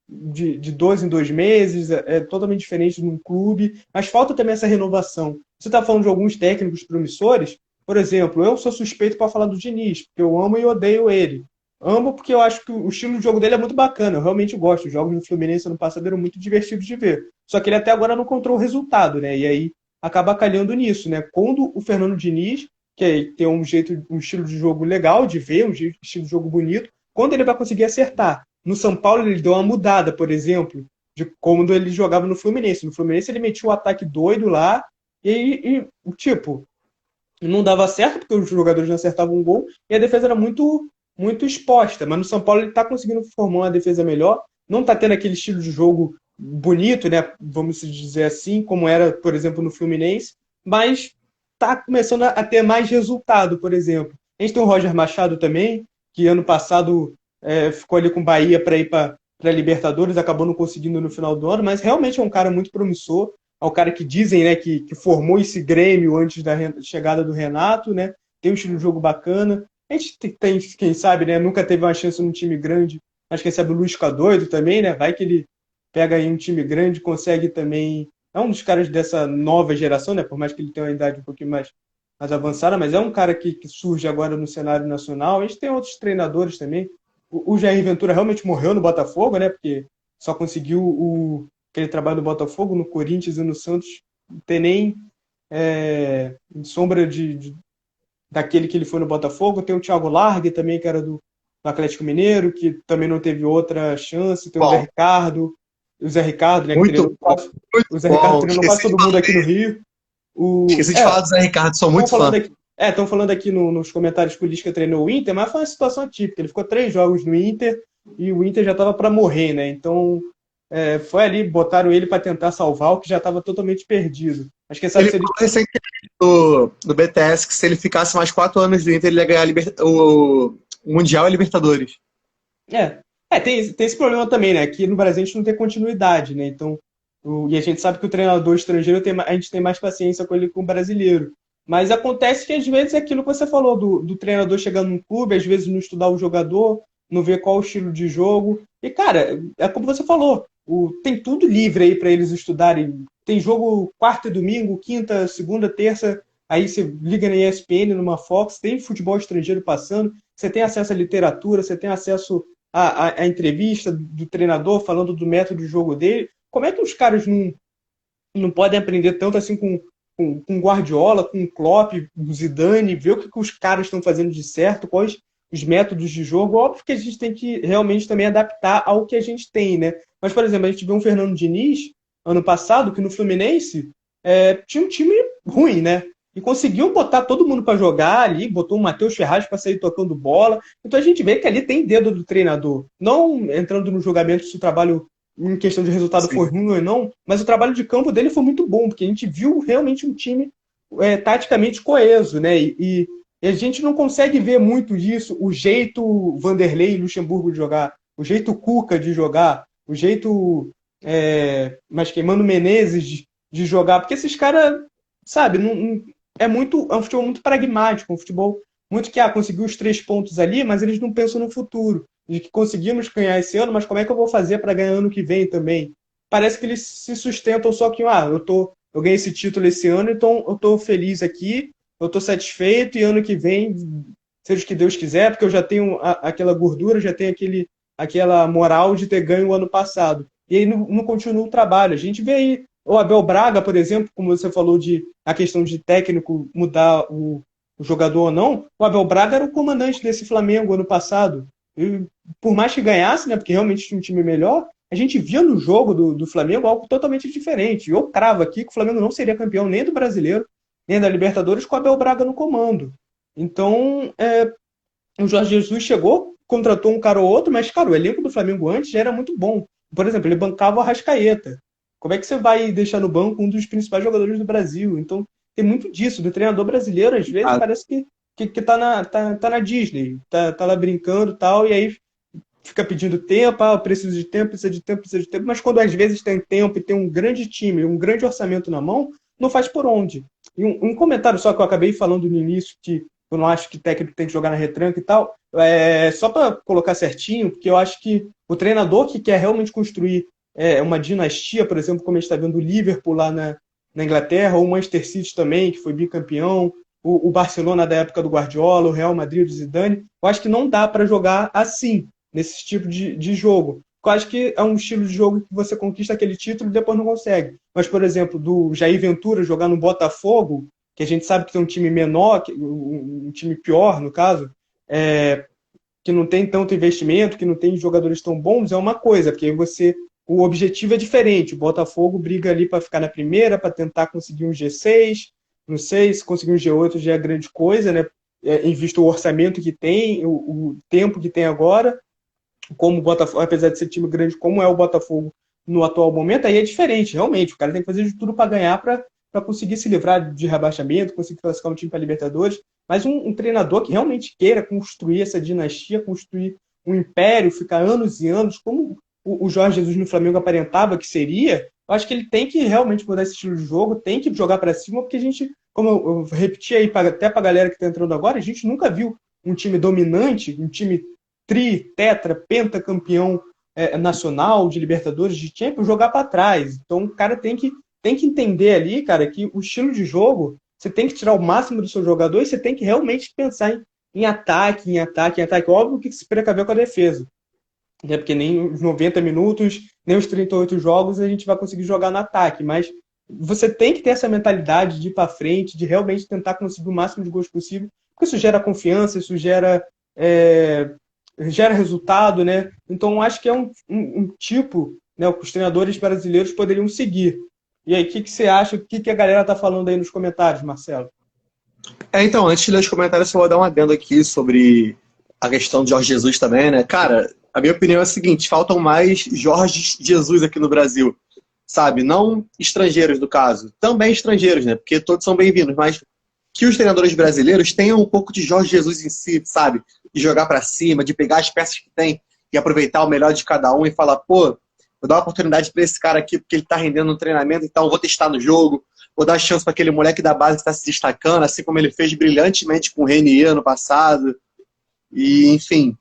de 2 em 2 meses, é totalmente diferente de um clube, mas falta também essa renovação. Você está falando de alguns técnicos promissores, por exemplo, eu sou suspeito para falar do Diniz, porque eu amo e odeio ele. Amo porque eu acho que o estilo de jogo dele é muito bacana, eu realmente gosto. Os jogos do Fluminense ano passado eram muito divertidos de ver. Só que ele até agora não encontrou o resultado, né? E aí acaba calhando nisso, né? Quando o Fernando Diniz, que tem um estilo de jogo legal de ver, um estilo de jogo bonito, quando ele vai conseguir acertar? No São Paulo ele deu uma mudada, por exemplo, de como ele jogava no Fluminense. No Fluminense ele metia um ataque doido lá tipo, não dava certo porque os jogadores não acertavam um gol e a defesa era muito muito exposta, mas no São Paulo ele está conseguindo formar uma defesa melhor, não está tendo aquele estilo de jogo bonito, né, vamos dizer assim, como era, por exemplo, no Fluminense, mas está começando a ter mais resultado, por exemplo. A gente tem o Roger Machado também, que ano passado ficou ali com o Bahia para ir para Libertadores, acabou não conseguindo no final do ano, mas realmente é um cara muito promissor, é um cara que dizem, né, que formou esse Grêmio antes da chegada do Renato, né, tem um estilo de jogo bacana. A gente tem, quem sabe, né, nunca teve uma chance num time grande, mas quem sabe o Luiz fica doido também, né, vai que ele pega aí um time grande, consegue também, é um dos caras dessa nova geração, né, por mais que ele tenha uma idade um pouquinho mais avançada, mas é um cara que surge agora no cenário nacional. A gente tem outros treinadores também, o Jair Ventura realmente morreu no Botafogo, né, porque só conseguiu aquele trabalho do Botafogo, no Corinthians e no Santos, não tem nem sombra daquele que ele foi no Botafogo. Tem o Thiago Largue também, que era do Atlético Mineiro, que também não teve outra chance. Tem o Zé Ricardo, né? O Zé Ricardo treinou quase todo mundo aqui no Rio. Esqueci de falar do Zé Ricardo, sou muito fã. Estão falando aqui nos comentários que o Lisca treinou o Inter, mas foi uma situação atípica. Ele ficou 3 jogos no Inter e o Inter já estava para morrer, né? Então, foi ali, botaram ele para tentar salvar o que já estava totalmente perdido. Mas quem sabe Ele se ele. falou recentemente do BTS que se ele ficasse mais 4 anos do Inter, ele ia ganhar o Mundial e a Libertadores. Tem esse problema também, né? Aqui no Brasil a gente não tem continuidade, né? Então, e a gente sabe que o treinador estrangeiro a gente tem mais paciência com ele que com o brasileiro. Mas acontece que às vezes é aquilo que você falou, do treinador chegando num clube, às vezes não estudar o jogador, não ver qual o estilo de jogo. E, cara, é como você falou, tem tudo livre aí para eles estudarem. Tem jogo quarta e domingo, quinta, segunda, terça. Aí você liga na ESPN, numa Fox, tem futebol estrangeiro passando, você tem acesso à literatura, você tem acesso à entrevista do treinador falando do método de jogo dele. Como é que os caras não podem aprender tanto assim com Guardiola, com Klopp, com Zidane, ver o que os caras estão fazendo de certo, quais os métodos de jogo? Óbvio que a gente tem que realmente também adaptar ao que a gente tem, né? Mas, por exemplo, a gente viu um Fernando Diniz, ano passado, que no Fluminense tinha um time ruim, né? E conseguiu botar todo mundo para jogar ali, botou o Matheus Ferraz para sair tocando bola. Então a gente vê que ali tem dedo do treinador. Não entrando no julgamento se o trabalho em questão de resultado foi ruim ou não, mas o trabalho de campo dele foi muito bom, porque a gente viu realmente um time taticamente coeso, né? E a gente não consegue ver muito disso, o jeito Vanderlei e Luxemburgo de jogar, o jeito Cuca de jogar, o jeito mas queimando Menezes de jogar, porque esses caras, sabe, é um futebol muito pragmático, um futebol muito que conseguiu os 3 pontos ali, mas eles não pensam no futuro, de que conseguimos ganhar esse ano, mas como é que eu vou fazer para ganhar ano que vem também? Parece que eles se sustentam só que, eu ganhei esse título esse ano, então eu estou feliz aqui, eu estou satisfeito, e ano que vem, seja o que Deus quiser, porque eu já tenho aquela gordura, já tenho aquela moral de ter ganho o ano passado. E aí não continua o trabalho. A gente vê aí o Abel Braga, por exemplo, como você falou de a questão de técnico mudar o jogador ou não, o Abel Braga era o comandante desse Flamengo ano passado. E, por mais que ganhasse, né, porque realmente tinha um time melhor, a gente via no jogo do Flamengo algo totalmente diferente. Eu cravo aqui que o Flamengo não seria campeão nem do Brasileiro, nem da Libertadores com o Abel Braga no comando. Então, o Jorge Jesus chegou, contratou um cara ou outro, mas, cara, o elenco do Flamengo antes já era muito bom. Por exemplo, ele bancava o Arrascaeta. Como é que você vai deixar no banco um dos principais jogadores do Brasil? Então, tem muito disso. Do treinador brasileiro, às vezes, parece que tá na Disney. Tá lá brincando e tal, e aí fica pedindo tempo, eu preciso de tempo, precisa de tempo, precisa de tempo. Mas quando às vezes tem tempo e tem um grande time, um grande orçamento na mão, não faz por onde. E um comentário só que eu acabei falando no início, que eu não acho que técnico tem que jogar na retranca e tal, só para colocar certinho, porque eu acho que o treinador que quer realmente construir uma dinastia, por exemplo, como a gente está vendo o Liverpool lá na Inglaterra, ou o Manchester City também, que foi bicampeão, o Barcelona da época do Guardiola, o Real Madrid do Zidane, eu acho que não dá para jogar assim, nesse tipo de jogo. Eu acho que é um estilo de jogo que você conquista aquele título e depois não consegue. Mas, por exemplo, do Jair Ventura jogar no Botafogo, que a gente sabe que tem um time menor, um time pior, no caso, que não tem tanto investimento, que não tem jogadores tão bons, é uma coisa, porque o objetivo é diferente. O Botafogo briga ali para ficar na primeira, para tentar conseguir um G6, não sei, se conseguir um G8 já é grande coisa, né? Em vista o orçamento que tem, o tempo que tem agora, como o Botafogo, apesar de ser time grande, como é o Botafogo no atual momento, aí é diferente, realmente. O cara tem que fazer de tudo para ganhar, para conseguir se livrar de rebaixamento, conseguir classificar um time para Libertadores. Mas um treinador que realmente queira construir essa dinastia, construir um império, ficar anos e anos, como o Jorge Jesus no Flamengo aparentava que seria, eu acho que ele tem que realmente mudar esse estilo de jogo, tem que jogar para cima, porque a gente, como eu repeti aí até para a galera que está entrando agora, a gente nunca viu um time dominante, um time tetra, pentacampeão nacional, de Libertadores, de Champions, jogar para trás. Então o cara tem que entender ali, cara, que o estilo de jogo, você tem que tirar o máximo do seu jogador e você tem que realmente pensar em ataque, em ataque, em ataque. Óbvio que se precaver com a defesa. Né? Porque nem os 90 minutos, nem os 38 jogos a gente vai conseguir jogar no ataque. Mas você tem que ter essa mentalidade de ir para frente, de realmente tentar conseguir o máximo de gols possível, porque isso gera confiança, isso gera resultado, né? Então, acho que é um tipo, né, que os treinadores brasileiros poderiam seguir. E aí, o que você acha? O que a galera tá falando aí nos comentários, Marcelo? Então, antes de ler os comentários, eu vou dar um adendo aqui sobre a questão de Jorge Jesus também, né? Cara, a minha opinião é a seguinte: faltam mais Jorge Jesus aqui no Brasil, sabe? Não estrangeiros, no caso. Também estrangeiros, né? Porque todos são bem-vindos, mas que os treinadores brasileiros tenham um pouco de Jorge Jesus em si, sabe? De jogar pra cima, de pegar as peças que tem e aproveitar o melhor de cada um e falar, pô, vou dar uma oportunidade pra esse cara aqui porque ele tá rendendo no treinamento, então eu vou testar no jogo, vou dar chance para aquele moleque da base que está se destacando, assim como ele fez brilhantemente com o Renier ano passado. E, enfim,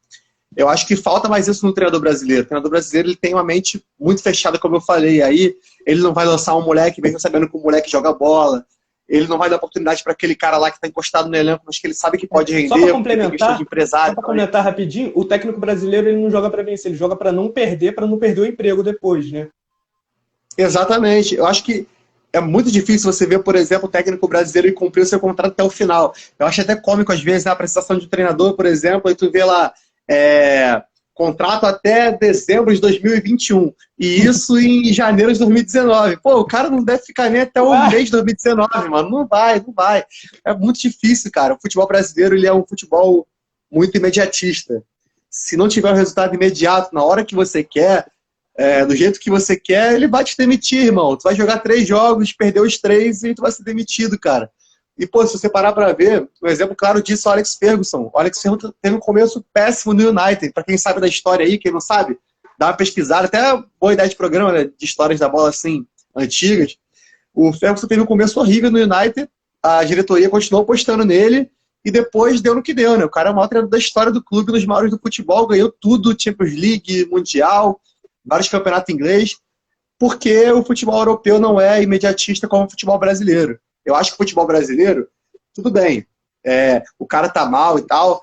eu acho que falta mais isso no treinador brasileiro. O treinador brasileiro ele tem uma mente muito fechada, como eu falei. Aí ele não vai lançar um moleque mesmo sabendo que o moleque joga bola. Ele não vai dar oportunidade para aquele cara lá que está encostado no elenco, mas que ele sabe que pode render. Só para complementar, de empresário, só para comentar rapidinho, o técnico brasileiro ele não joga para vencer, ele joga para não perder o emprego depois, né? Exatamente. Eu acho que é muito difícil você ver, por exemplo, o técnico brasileiro e cumprir o seu contrato até o final. Eu acho até cômico, às vezes, né, a prestação de um treinador, por exemplo, e tu vê lá, contrato até dezembro de 2021. E isso em janeiro de 2019. Pô, o cara não deve ficar nem até o mês de 2019, mano. Não vai, não vai. É muito difícil, cara. O futebol brasileiro ele é um futebol muito imediatista. Se não tiver um resultado imediato na hora que você quer, do jeito que você quer, ele vai te demitir, irmão. Tu vai jogar 3 jogos, perder os 3 e tu vai ser demitido, cara. E, pô, se você parar pra ver, um exemplo claro disso é o Alex Ferguson. O Alex Ferguson teve um começo péssimo no United. Pra quem sabe da história aí, quem não sabe, dá uma pesquisada. Até boa ideia de programa, né, de histórias da bola, assim, antigas. O Ferguson teve um começo horrível no United. A diretoria continuou apostando nele. E depois deu no que deu, né? O cara é o maior treinador da história do clube, nos maiores do futebol. Ganhou tudo, Champions League, Mundial, vários campeonatos inglês, porque o futebol europeu não é imediatista como o futebol brasileiro. Eu acho que o futebol brasileiro, tudo bem, o cara tá mal e tal,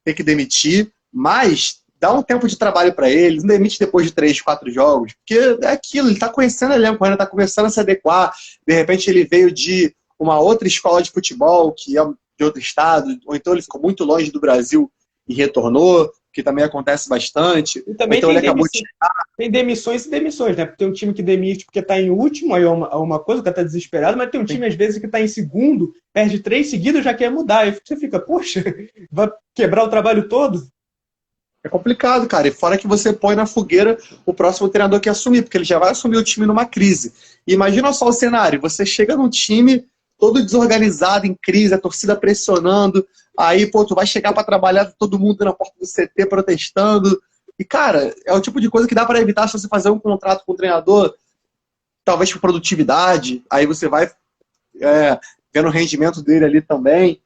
tem que demitir, mas dá um tempo de trabalho para ele, não demite depois de 3, 4 jogos, porque é aquilo, ele tá conhecendo o elenco, ainda tá começando a se adequar, de repente ele veio de uma outra escola de futebol, que é de outro estado, ou então ele ficou muito longe do Brasil e retornou, que também acontece bastante. E também então ele acabou de chegar. Tem demissões e demissões, né? Porque tem um time que demite porque está em último, aí é uma coisa, o cara está desesperado, mas tem um time, às vezes, que está em segundo, perde 3 seguidos, já quer mudar. Aí você fica, poxa, vai quebrar o trabalho todo? É complicado, cara. E fora que você põe na fogueira o próximo treinador que assumir, porque ele já vai assumir o time numa crise. E imagina só o cenário, você chega num time todo desorganizado, em crise, a torcida pressionando, aí, pô, tu vai chegar para trabalhar, todo mundo na porta do CT protestando. E, cara, é o tipo de coisa que dá para evitar se você fazer um contrato com o treinador, talvez por produtividade, aí você vai vendo o rendimento dele ali também,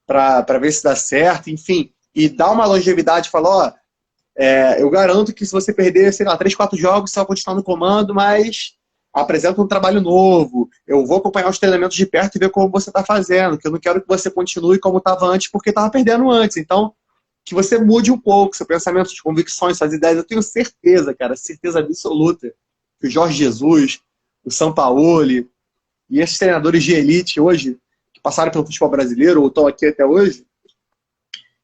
para ver se dá certo, enfim. E dá uma longevidade, fala, ó, eu garanto que se você perder, sei lá, 3, 4 jogos, você vai continuar no comando, mas apresenta um trabalho novo, eu vou acompanhar os treinamentos de perto e ver como você está fazendo, que eu não quero que você continue como estava antes, porque estava perdendo antes. Então, que você mude um pouco seu pensamento, suas convicções, suas ideias. Eu tenho certeza, cara, certeza absoluta, que o Jorge Jesus, o Sampaoli e esses treinadores de elite hoje, que passaram pelo futebol brasileiro ou estão aqui até hoje,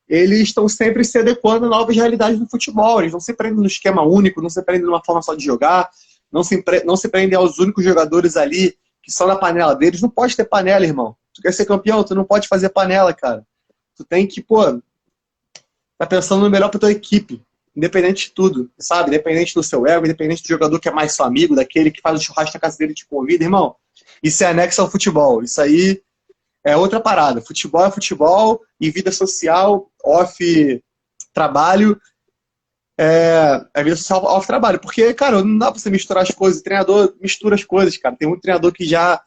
eles estão sempre se adequando a novas realidades do futebol. Eles não se prendem no esquema único, não se prendem numa forma só de jogar, não se prendem aos únicos jogadores ali que são na panela deles. Não pode ter panela, irmão. Tu quer ser campeão, tu não pode fazer panela, cara. Tu tem que, pô, tá pensando no melhor pra tua equipe, independente de tudo, sabe? Independente do seu ego, independente do jogador que é mais seu amigo, daquele que faz o churrasco na casa dele e te convida, irmão. Isso é anexo ao futebol. Isso aí é outra parada. Futebol é futebol e vida social, off trabalho, é vida social off trabalho. Porque, cara, não dá pra você misturar as coisas. O treinador mistura as coisas, cara. Tem muito treinador que já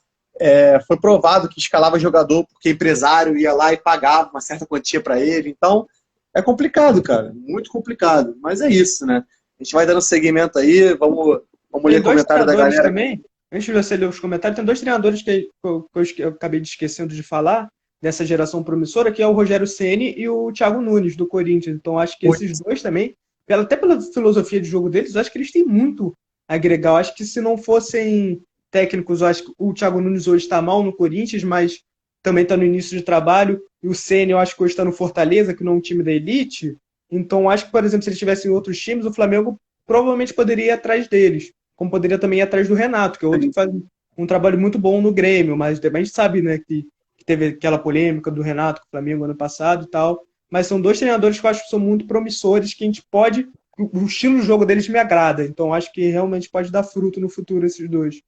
foi provado que escalava jogador porque empresário ia lá e pagava uma certa quantia pra ele. Então, é complicado, cara. Muito complicado. Mas é isso, né? A gente vai dando seguimento aí, vamos ler comentário da galera. Também, antes de você ler os comentários, tem 2 treinadores que eu acabei de esquecendo de falar, dessa geração promissora, que é o Rogério Ceni e o Thiago Nunes, do Corinthians. Então, acho que esses dois também, até pela filosofia de jogo deles, eu acho que eles têm muito a agregar. Eu acho que se não fossem técnicos, eu acho que o Thiago Nunes hoje está mal no Corinthians, mas também está no início de trabalho. E o Ceni, eu acho que hoje está no Fortaleza, que não é um time da elite. Então, acho que, por exemplo, se eles tivessem outros times, o Flamengo provavelmente poderia ir atrás deles. Como poderia também ir atrás do Renato, que é outro que faz um trabalho muito bom no Grêmio. Mas a gente sabe, né, que teve aquela polêmica do Renato com o Flamengo ano passado e tal. Mas são dois treinadores que eu acho que são muito promissores, que a gente pode... O estilo de jogo deles me agrada. Então, acho que realmente pode dar fruto no futuro esses dois.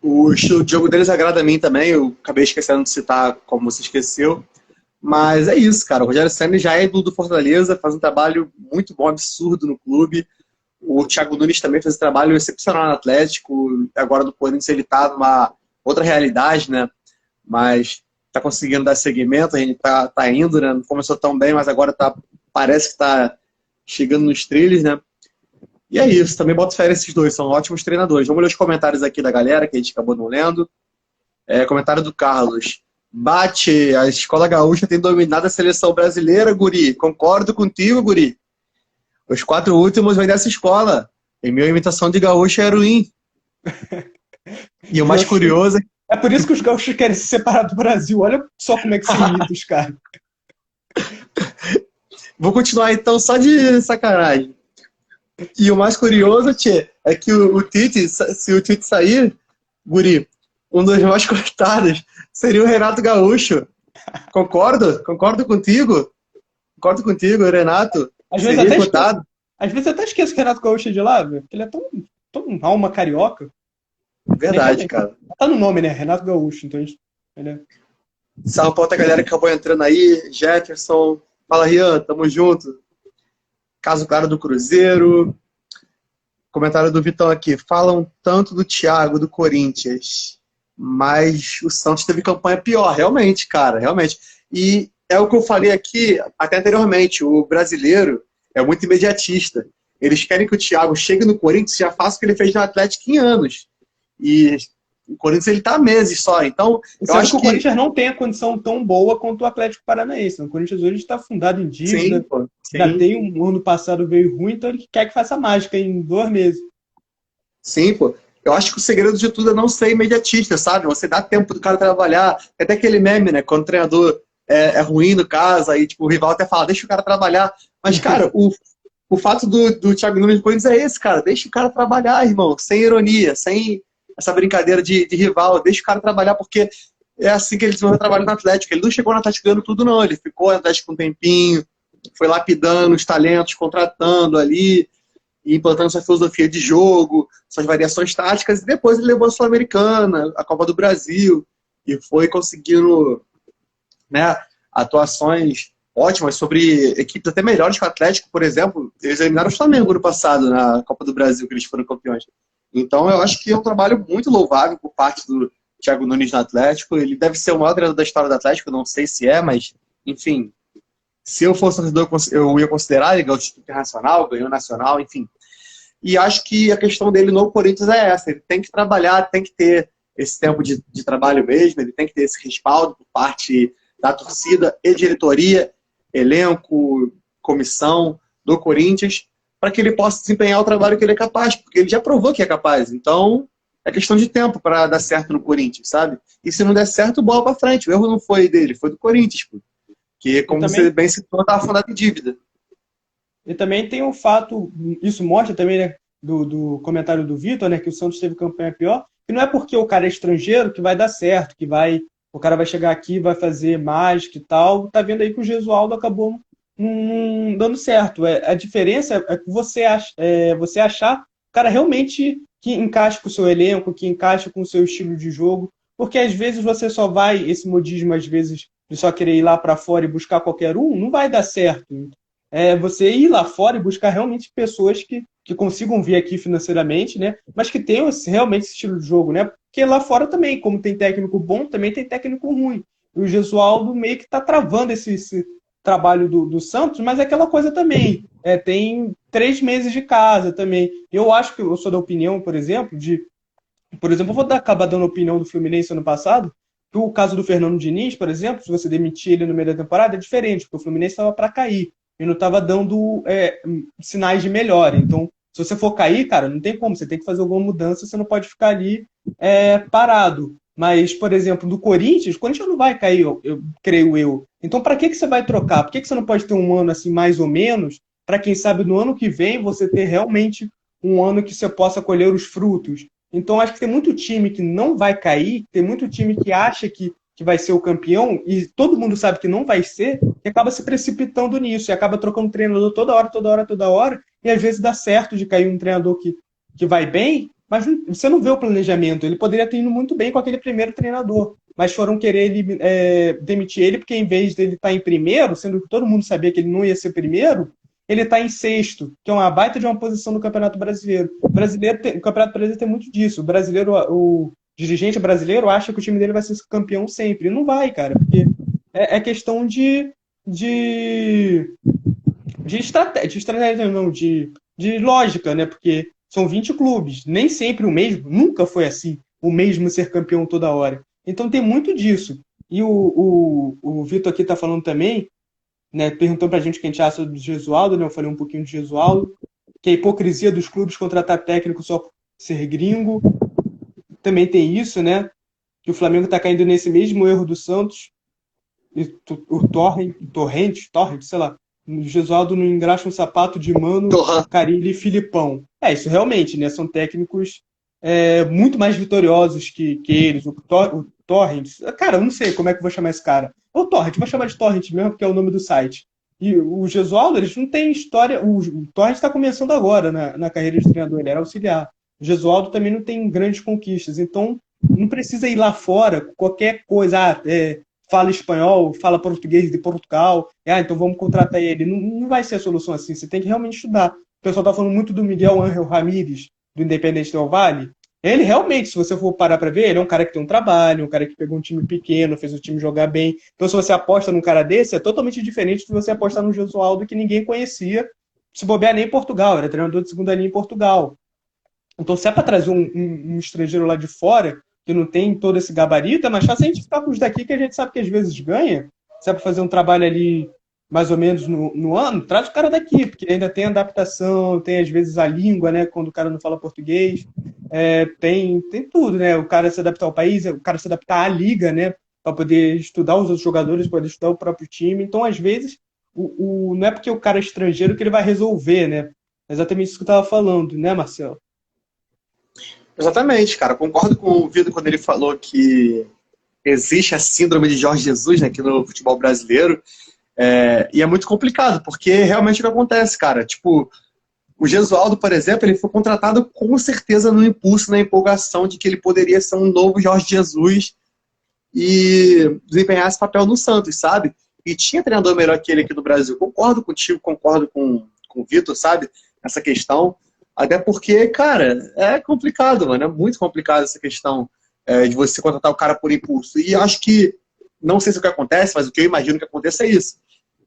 O estilo de jogo deles agrada a mim também. Eu acabei esquecendo de citar, como você esqueceu. Mas é isso, cara. O Rogério Ceni já é ídolo do Fortaleza, faz um trabalho muito bom, absurdo no clube. O Thiago Nunes também fez um trabalho excepcional no Atlético. Agora do Corinthians ele tá numa outra realidade, né? Mas tá conseguindo dar seguimento, a gente tá indo, né? Não começou tão bem, mas agora parece que tá chegando nos trilhos, né? E é isso, também boto fé nesses dois, são ótimos treinadores. Vamos ler os comentários aqui da galera, que a gente acabou não lendo. Comentário do Carlos. Bate, a escola gaúcha tem dominado a seleção brasileira, guri. Concordo contigo, guri. Os 4 últimos vêm dessa escola. E minha imitação de gaúcho é ruim. E o mais curioso... É por isso que os gaúchos querem se separar do Brasil. Olha só como é que se imita os caras. Vou continuar então só de sacanagem. E o mais curioso, tchê, é que o Tite, se o Tite sair, guri, um dos mais cortados seria o Renato Gaúcho. Concordo? Concordo contigo? Concordo contigo, Renato. Às vezes até esqueço que o Renato Gaúcho é de lá, velho. Ele é tão alma carioca. Verdade, cara. Tá no nome, né? Renato Gaúcho, então ele é... Salve pra outra galera que acabou entrando aí. Jefferson. Fala, Rian, tamo junto. Caso claro do Cruzeiro. Comentário do Vitão aqui. Falam tanto do Thiago, do Corinthians, mas o Santos teve campanha pior. Realmente, cara, realmente. E é o que eu falei aqui até anteriormente. O brasileiro é muito imediatista. Eles querem que o Thiago chegue no Corinthians e já faça o que ele fez no Atlético em anos. E o Corinthians ele tá há meses só. Então, eu acho que o Corinthians não tem a condição tão boa quanto o Atlético Paranaense. O Corinthians hoje está fundado em dívida. Sim, pô. Sim. Já tem um ano passado veio ruim, então ele quer que faça mágica em 2 meses. Sim, pô. Eu acho que o segredo de tudo é não ser imediatista, sabe? Você dá tempo do cara trabalhar. É até aquele meme, né? Quando o treinador é ruim no caso, aí tipo, o rival até fala, deixa o cara trabalhar. Mas, cara, o fato do Thiago Nunes do Corinthians é esse, cara. Deixa o cara trabalhar, irmão. Sem ironia, sem essa brincadeira de rival. Deixa o cara trabalhar, porque é assim que ele desenvolveu o trabalho no Atlético. Ele não chegou no Atlético ganhando tudo, não. Ele ficou no Atlético um tempinho, foi lapidando os talentos, contratando ali, e implantando sua filosofia de jogo, suas variações táticas, e depois ele levou a Sul-Americana, a Copa do Brasil, e foi conseguindo, né, atuações ótimas sobre equipes até melhores que o Atlético, por exemplo. Eles eliminaram o Flamengo no passado, na Copa do Brasil, que eles foram campeões. Então eu acho que é um trabalho muito louvável por parte do Thiago Nunes no Atlético. Ele deve ser o maior treinador da história do Atlético, não sei se é, mas, enfim, se eu fosse torcedor, eu ia considerar. Ele ganhou o título internacional, ganhou nacional, enfim. E acho que a questão dele no Corinthians é essa. Ele tem que trabalhar, tem que ter esse tempo de trabalho mesmo, ele tem que ter esse respaldo por parte da torcida e diretoria, elenco, comissão do Corinthians, para que ele possa desempenhar o trabalho que ele é capaz, porque ele já provou que é capaz. Então, é questão de tempo para dar certo no Corinthians, sabe? E se não der certo, bola para frente. O erro não foi dele, foi do Corinthians, pô. Que, como você bem citou, estava fundado em dívida. E também tem o fato, isso mostra também, né, do comentário do Vitor, né, que o Santos teve campanha pior, que não é porque o cara é estrangeiro que vai dar certo, o cara vai chegar aqui, vai fazer mágica e tal. Tá vendo aí que o Gesualdo acabou não dando certo. A diferença é que você achar o cara realmente que encaixa com o seu elenco, que encaixa com o seu estilo de jogo, porque às vezes você só vai, esse modismo às vezes de só querer ir lá para fora e buscar qualquer não vai dar certo. Você ir lá fora e buscar realmente pessoas que consigam vir aqui financeiramente, né? Mas que tenham realmente esse estilo de jogo, né? Porque lá fora também, como tem técnico bom, também tem técnico ruim. E o Gesualdo meio que está travando esse trabalho do Santos, mas é aquela coisa também. Tem 3 meses de casa também. Eu acho que eu sou da opinião, por exemplo, eu vou acabar dando a opinião do Fluminense ano passado, que o caso do Fernando Diniz, por exemplo, se você demitir ele no meio da temporada, é diferente, porque o Fluminense estava para cair e não estava dando sinais de melhora. Então, se você for cair, cara, não tem como, você tem que fazer alguma mudança, você não pode ficar ali parado. Mas, por exemplo, do Corinthians, o Corinthians não vai cair, eu creio eu. Então, para que você vai trocar? Por que você não pode ter um ano assim, mais ou menos, para quem sabe no ano que vem você ter realmente um ano que você possa colher os frutos? Então, acho que tem muito time que não vai cair, tem muito time que acha que que vai ser o campeão, e todo mundo sabe que não vai ser, e acaba se precipitando nisso, e acaba trocando treinador toda hora, toda hora, toda hora, e às vezes dá certo de cair um treinador que vai bem, mas você não vê o planejamento. Ele poderia ter ido muito bem com aquele primeiro treinador, mas foram querer demitir ele, porque em vez dele estar em primeiro, sendo que todo mundo sabia que ele não ia ser primeiro, ele está em sexto, que é uma baita de uma posição no Campeonato Brasileiro. O Campeonato Brasileiro tem muito disso. O dirigente brasileiro acha que o time dele vai ser campeão sempre. E não vai, cara, porque é questão estratégia, não, de lógica, né? Porque são 20 clubes. Nem sempre o mesmo, nunca foi assim, o mesmo ser campeão toda hora. Então tem muito disso. E o Vitor aqui está falando também, né, perguntando pra gente o que a gente acha do Gesualdo, né? Eu falei um pouquinho do Gesualdo, que a hipocrisia dos clubes contratar técnico só por ser gringo. Também tem isso, né? Que o Flamengo está caindo nesse mesmo erro do Santos. E o Torrente, sei lá. O Gesualdo não engraxa um sapato de Mano, Carille e Filipão. Isso realmente, né? São técnicos muito mais vitoriosos que eles. O Torrent, cara, eu não sei como é que eu vou chamar esse cara. O Torrent, vou chamar de Torrent mesmo, porque é o nome do site. E o Gesualdo, eles não têm história. O Torrent está começando agora na carreira de treinador, ele era auxiliar. O Gesualdo também não tem grandes conquistas, então não precisa ir lá fora, qualquer coisa, fala espanhol, fala português de Portugal, então vamos contratar ele. Não vai ser a solução assim, você tem que realmente estudar. O pessoal está falando muito do Miguel Ángel Ramírez, do Independente Del Valle. Ele realmente, se você for parar para ver, ele é um cara que tem um trabalho, um cara que pegou um time pequeno, fez o time jogar bem. Então, se você aposta num cara desse, é totalmente diferente de você apostar no Gesualdo, que ninguém conhecia, se bobear nem em Portugal, era treinador de segunda linha em Portugal. Então, se é para trazer um estrangeiro lá de fora, que não tem todo esse gabarito, é mais fácil a gente ficar com os daqui, que a gente sabe que às vezes ganha. Se é para fazer um trabalho ali, mais ou menos no ano, traz o cara daqui, porque ainda tem adaptação, tem às vezes a língua, né, quando o cara não fala português. Tem tudo, né? O cara se adaptar ao país, o cara se adaptar à liga, né? Para poder estudar os outros jogadores, poder estudar o próprio time. Então, às vezes, não é porque o cara é estrangeiro que ele vai resolver, né? É exatamente isso que eu estava falando, né, Marcelo? Exatamente, cara. Concordo com o Vitor quando ele falou que existe a síndrome de Jorge Jesus, né, aqui no futebol brasileiro. E é muito complicado, porque realmente o que acontece, cara. Tipo, o Gesualdo, por exemplo, ele foi contratado com certeza no impulso, na empolgação de que ele poderia ser um novo Jorge Jesus e desempenhar esse papel no Santos, sabe? E tinha treinador melhor que ele aqui no Brasil. Concordo contigo, concordo com o Vitor, sabe? Essa questão. Até porque, cara, é complicado, mano. É muito complicado essa questão de você contratar o cara por impulso. E acho que, não sei se é o que acontece, mas o que eu imagino que aconteça é isso.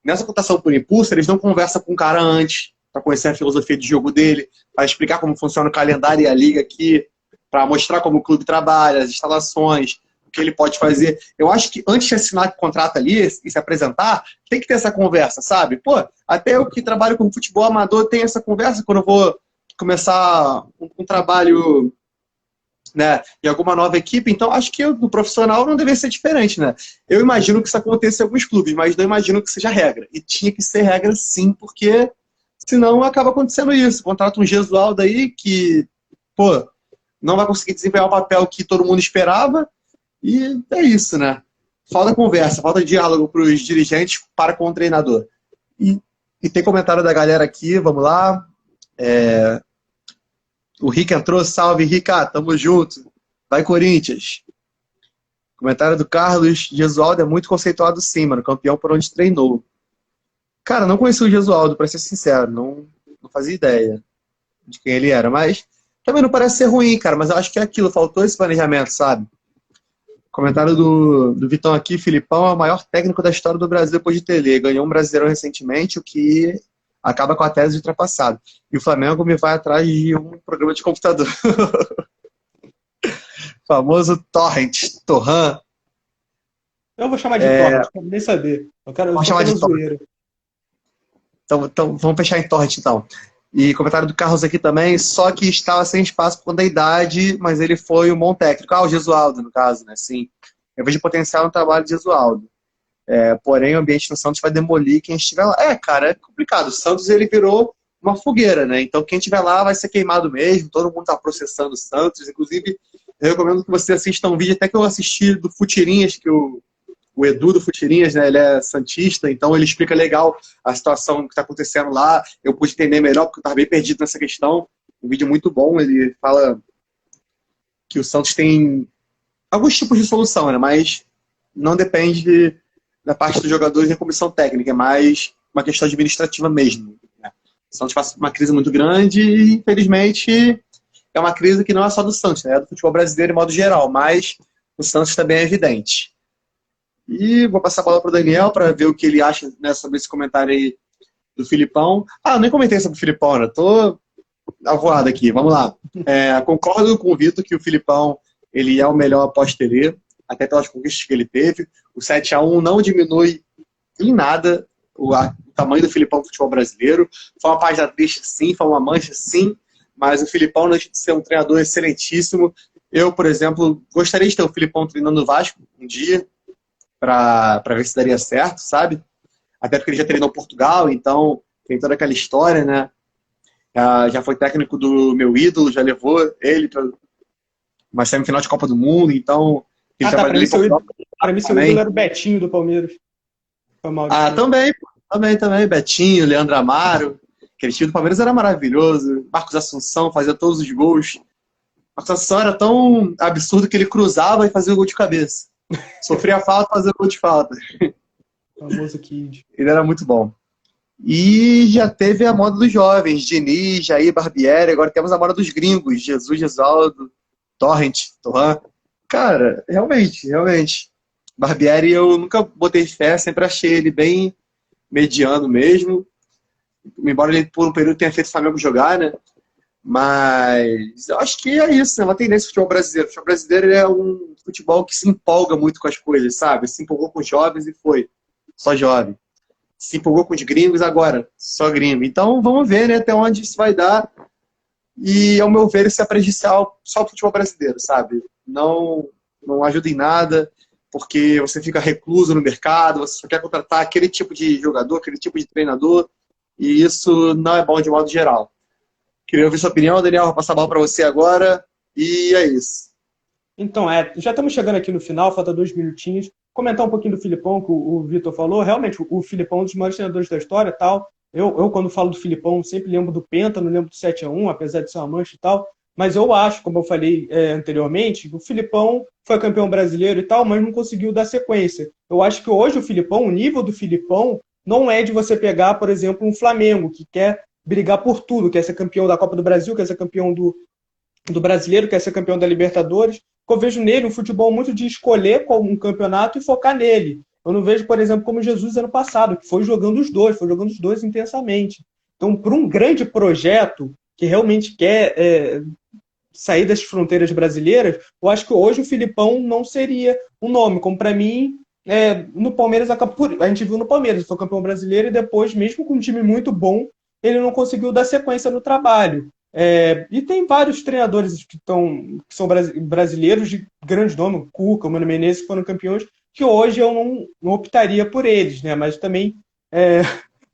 Nessa contratação por impulso, eles não conversam com o cara antes, para conhecer a filosofia de jogo dele, para explicar como funciona o calendário e a liga aqui, para mostrar como o clube trabalha, as instalações, o que ele pode fazer. Eu acho que antes de assinar o contrato ali e se apresentar, tem que ter essa conversa, sabe? Pô, até eu que trabalho com futebol amador tenho essa conversa quando eu vou começar um trabalho, né, em alguma nova equipe. Então acho que no profissional não deveria ser diferente, né? Eu imagino que isso aconteça em alguns clubes, mas não imagino que seja regra. E tinha que ser regra sim, porque senão acaba acontecendo isso. Contrata um Gesualdo aí que, pô, não vai conseguir desempenhar o papel que todo mundo esperava e é isso, né? Falta conversa, falta diálogo para os dirigentes para com o treinador. E tem comentário da galera aqui, vamos lá. O Rick entrou, salve Rica, tamo junto. Vai Corinthians. Comentário do Carlos, Gesualdo é muito conceituado sim, mano, campeão por onde treinou. Cara, não conheci o Gesualdo, pra ser sincero, não fazia ideia de quem ele era, mas também não parece ser ruim, cara, mas eu acho que é aquilo, faltou esse planejamento, sabe? Comentário do Vitão aqui, Filipão é o maior técnico da história do Brasil depois de Tele, ganhou um Brasileirão recentemente, o que acaba com a tese de ultrapassado. E o Flamengo me vai atrás de um programa de computador. Famoso Torrent. Eu vou chamar de Torrent, não quero nem saber. Vamos chamar de Torrent. Então, vamos fechar em Torrent, então. E comentário do Carlos aqui também, só que estava sem espaço por conta da idade, mas ele foi um bom técnico. O Gesualdo, no caso, né? Sim. Eu vejo potencial no trabalho de Gesualdo. Porém, o ambiente no Santos vai demolir quem estiver lá. Cara, é complicado. O Santos, ele virou uma fogueira, né? Então, quem estiver lá vai ser queimado mesmo. Todo mundo está processando o Santos. Inclusive, Eu recomendo que você assista um vídeo até que eu assisti do Futirinhas, que o Edu do Futirinhas, né, ele é santista, então ele explica legal a situação que está acontecendo lá. Eu pude entender melhor, porque eu estava bem perdido nessa questão. Um vídeo muito bom, ele fala que o Santos tem alguns tipos de solução, né, mas não depende da parte dos jogadores e da comissão técnica, é mais uma questão administrativa mesmo, né? O Santos passa por uma crise muito grande e, infelizmente, é uma crise que não é só do Santos, né? É do futebol brasileiro de modo geral, mas o Santos também é evidente. E vou passar a bola para o Daniel para ver o que ele acha, né, sobre esse comentário aí do Filipão. Ah, eu nem comentei sobre o Filipão, né? Tô avoado aqui, vamos lá. Concordo com o Vitor que o Filipão ele é o melhor pós-Tele, até pelas conquistas que ele teve. O 7-1 não diminui em nada o tamanho do Filipão no futebol brasileiro. Foi uma página triste, sim, foi uma mancha, sim, mas o Filipão não deixa de ser um treinador excelentíssimo. Eu, por exemplo, gostaria de ter o Filipão treinando no Vasco um dia, para ver se daria certo, sabe? Até porque ele já treinou Portugal, então tem toda aquela história, né? Já foi técnico do meu ídolo, já levou ele para uma semifinal de Copa do Mundo, então... Para mim, seu ídolo era o Betinho do Palmeiras. Foi mal também. Betinho, Leandro Amaro. Aquele time do Palmeiras era maravilhoso. Marcos Assunção fazia todos os gols. Marcos Assunção era tão absurdo que ele cruzava e fazia o gol de cabeça. Sofria falta, fazia o gol de falta. Famoso Kid. Ele era muito bom. E já teve a moda dos jovens, Diniz, Jair, Barbieri. Agora temos a moda dos gringos, Jesus, Gesualdo, Torrent, Torran. Cara, realmente. Barbieri eu nunca botei fé, sempre achei ele bem mediano mesmo. Embora ele por um período tenha feito o Flamengo jogar, né? Mas eu acho que é isso, né? Uma tendência do futebol brasileiro. O futebol brasileiro é um futebol que se empolga muito com as coisas, sabe? Se empolgou com os jovens e foi. Só jovem. Se empolgou com os gringos, agora só gringo. Então vamos ver, né, até onde isso vai dar. E, ao meu ver, isso é prejudicial só ao futebol brasileiro, sabe? Não ajuda em nada, porque você fica recluso no mercado, você só quer contratar aquele tipo de jogador, aquele tipo de treinador, e isso não é bom de modo geral. Queria ouvir sua opinião, Daniel, vou passar a bola para você agora, e é isso. Então, já estamos chegando aqui no final, falta 2 minutinhos. Comentar um pouquinho do Filipão, que o Vitor falou. Realmente, o Filipão é um dos maiores treinadores da história, tal. Eu, quando falo do Filipão, sempre lembro do Penta, não lembro do 7-1, apesar de ser uma mancha e tal. Mas eu acho, como eu falei anteriormente, que o Filipão foi campeão brasileiro e tal, mas não conseguiu dar sequência. Eu acho que hoje o Filipão, o nível do Filipão, não é de você pegar, por exemplo, um Flamengo, que quer brigar por tudo, quer ser campeão da Copa do Brasil, quer ser campeão do Brasileiro, quer ser campeão da Libertadores. Eu vejo nele um futebol muito de escolher um campeonato e focar nele. Eu não vejo, por exemplo, como Jesus ano passado, que foi jogando os dois intensamente. Então, para um grande projeto que realmente quer sair das fronteiras brasileiras, eu acho que hoje o Filipão não seria um nome, como para mim, no Palmeiras, a gente viu no Palmeiras, foi campeão brasileiro e depois, mesmo com um time muito bom, ele não conseguiu dar sequência no trabalho. E tem vários treinadores que são brasileiros de grande nome, o Cuca, o Mano Menezes, que foram campeões, que hoje eu não optaria por eles, né? Mas também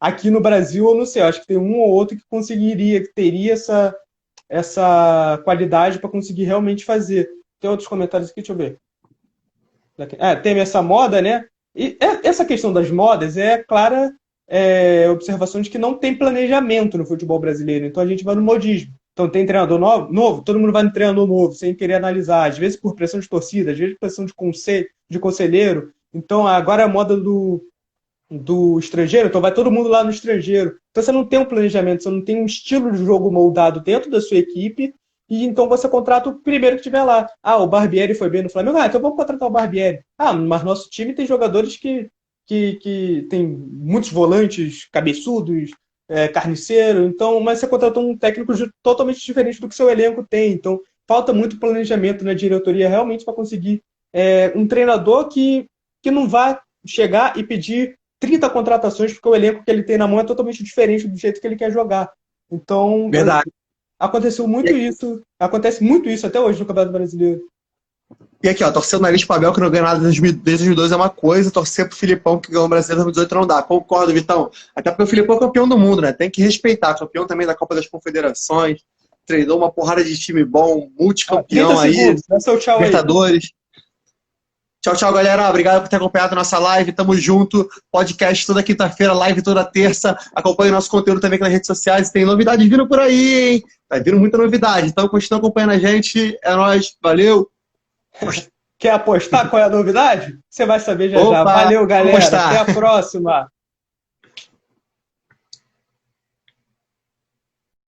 aqui no Brasil eu não sei, eu acho que tem um ou outro que teria essa qualidade para conseguir realmente fazer. Tem outros comentários aqui, deixa eu ver. Tem essa moda, né? E essa questão das modas é clara observação de que não tem planejamento no futebol brasileiro. Então a gente vai no modismo. Então tem treinador novo, todo mundo vai no treinador novo, sem querer analisar. Às vezes por pressão de torcida, às vezes por pressão de conselheiro. Então agora é a moda do estrangeiro, então vai todo mundo lá no estrangeiro. Então você não tem um planejamento, você não tem um estilo de jogo moldado dentro da sua equipe, e então você contrata o primeiro que estiver lá. O Barbieri foi bem no Flamengo, então vamos contratar o Barbieri. Mas nosso time tem jogadores que tem muitos volantes cabeçudos, carniceiro, então, mas você contratou um técnico totalmente diferente do que seu elenco tem. Então falta muito planejamento na diretoria realmente para conseguir um treinador que não vá chegar e pedir 30 contratações, porque o elenco que ele tem na mão é totalmente diferente do jeito que ele quer jogar. Então, verdade. Acontece muito isso até hoje no Campeonato Brasileiro. E aqui, torcer o nariz para Abel, que não ganha nada desde 2002 é uma coisa, torcer pro Filipão, que ganhou o Brasileiro em 2018, não dá. Concordo, Vitão. Até porque o Filipão é campeão do mundo, né? Tem que respeitar. Campeão também da Copa das Confederações. treinou uma porrada de time bom, 30 multicampeão aí, segundos, dá seu tchau aí. Libertadores. Tchau, tchau, galera. Obrigado por ter acompanhado a nossa live. Tamo junto. Podcast toda quinta-feira, live toda terça. Acompanhe o nosso conteúdo também aqui nas redes sociais. Tem novidade vindo por aí, hein? Tá vindo muita novidade. Então, continua acompanhando a gente. É nóis. Valeu. Quer apostar qual é a novidade? Você vai saber já já. Opa, Valeu, galera. apostar. Até a próxima.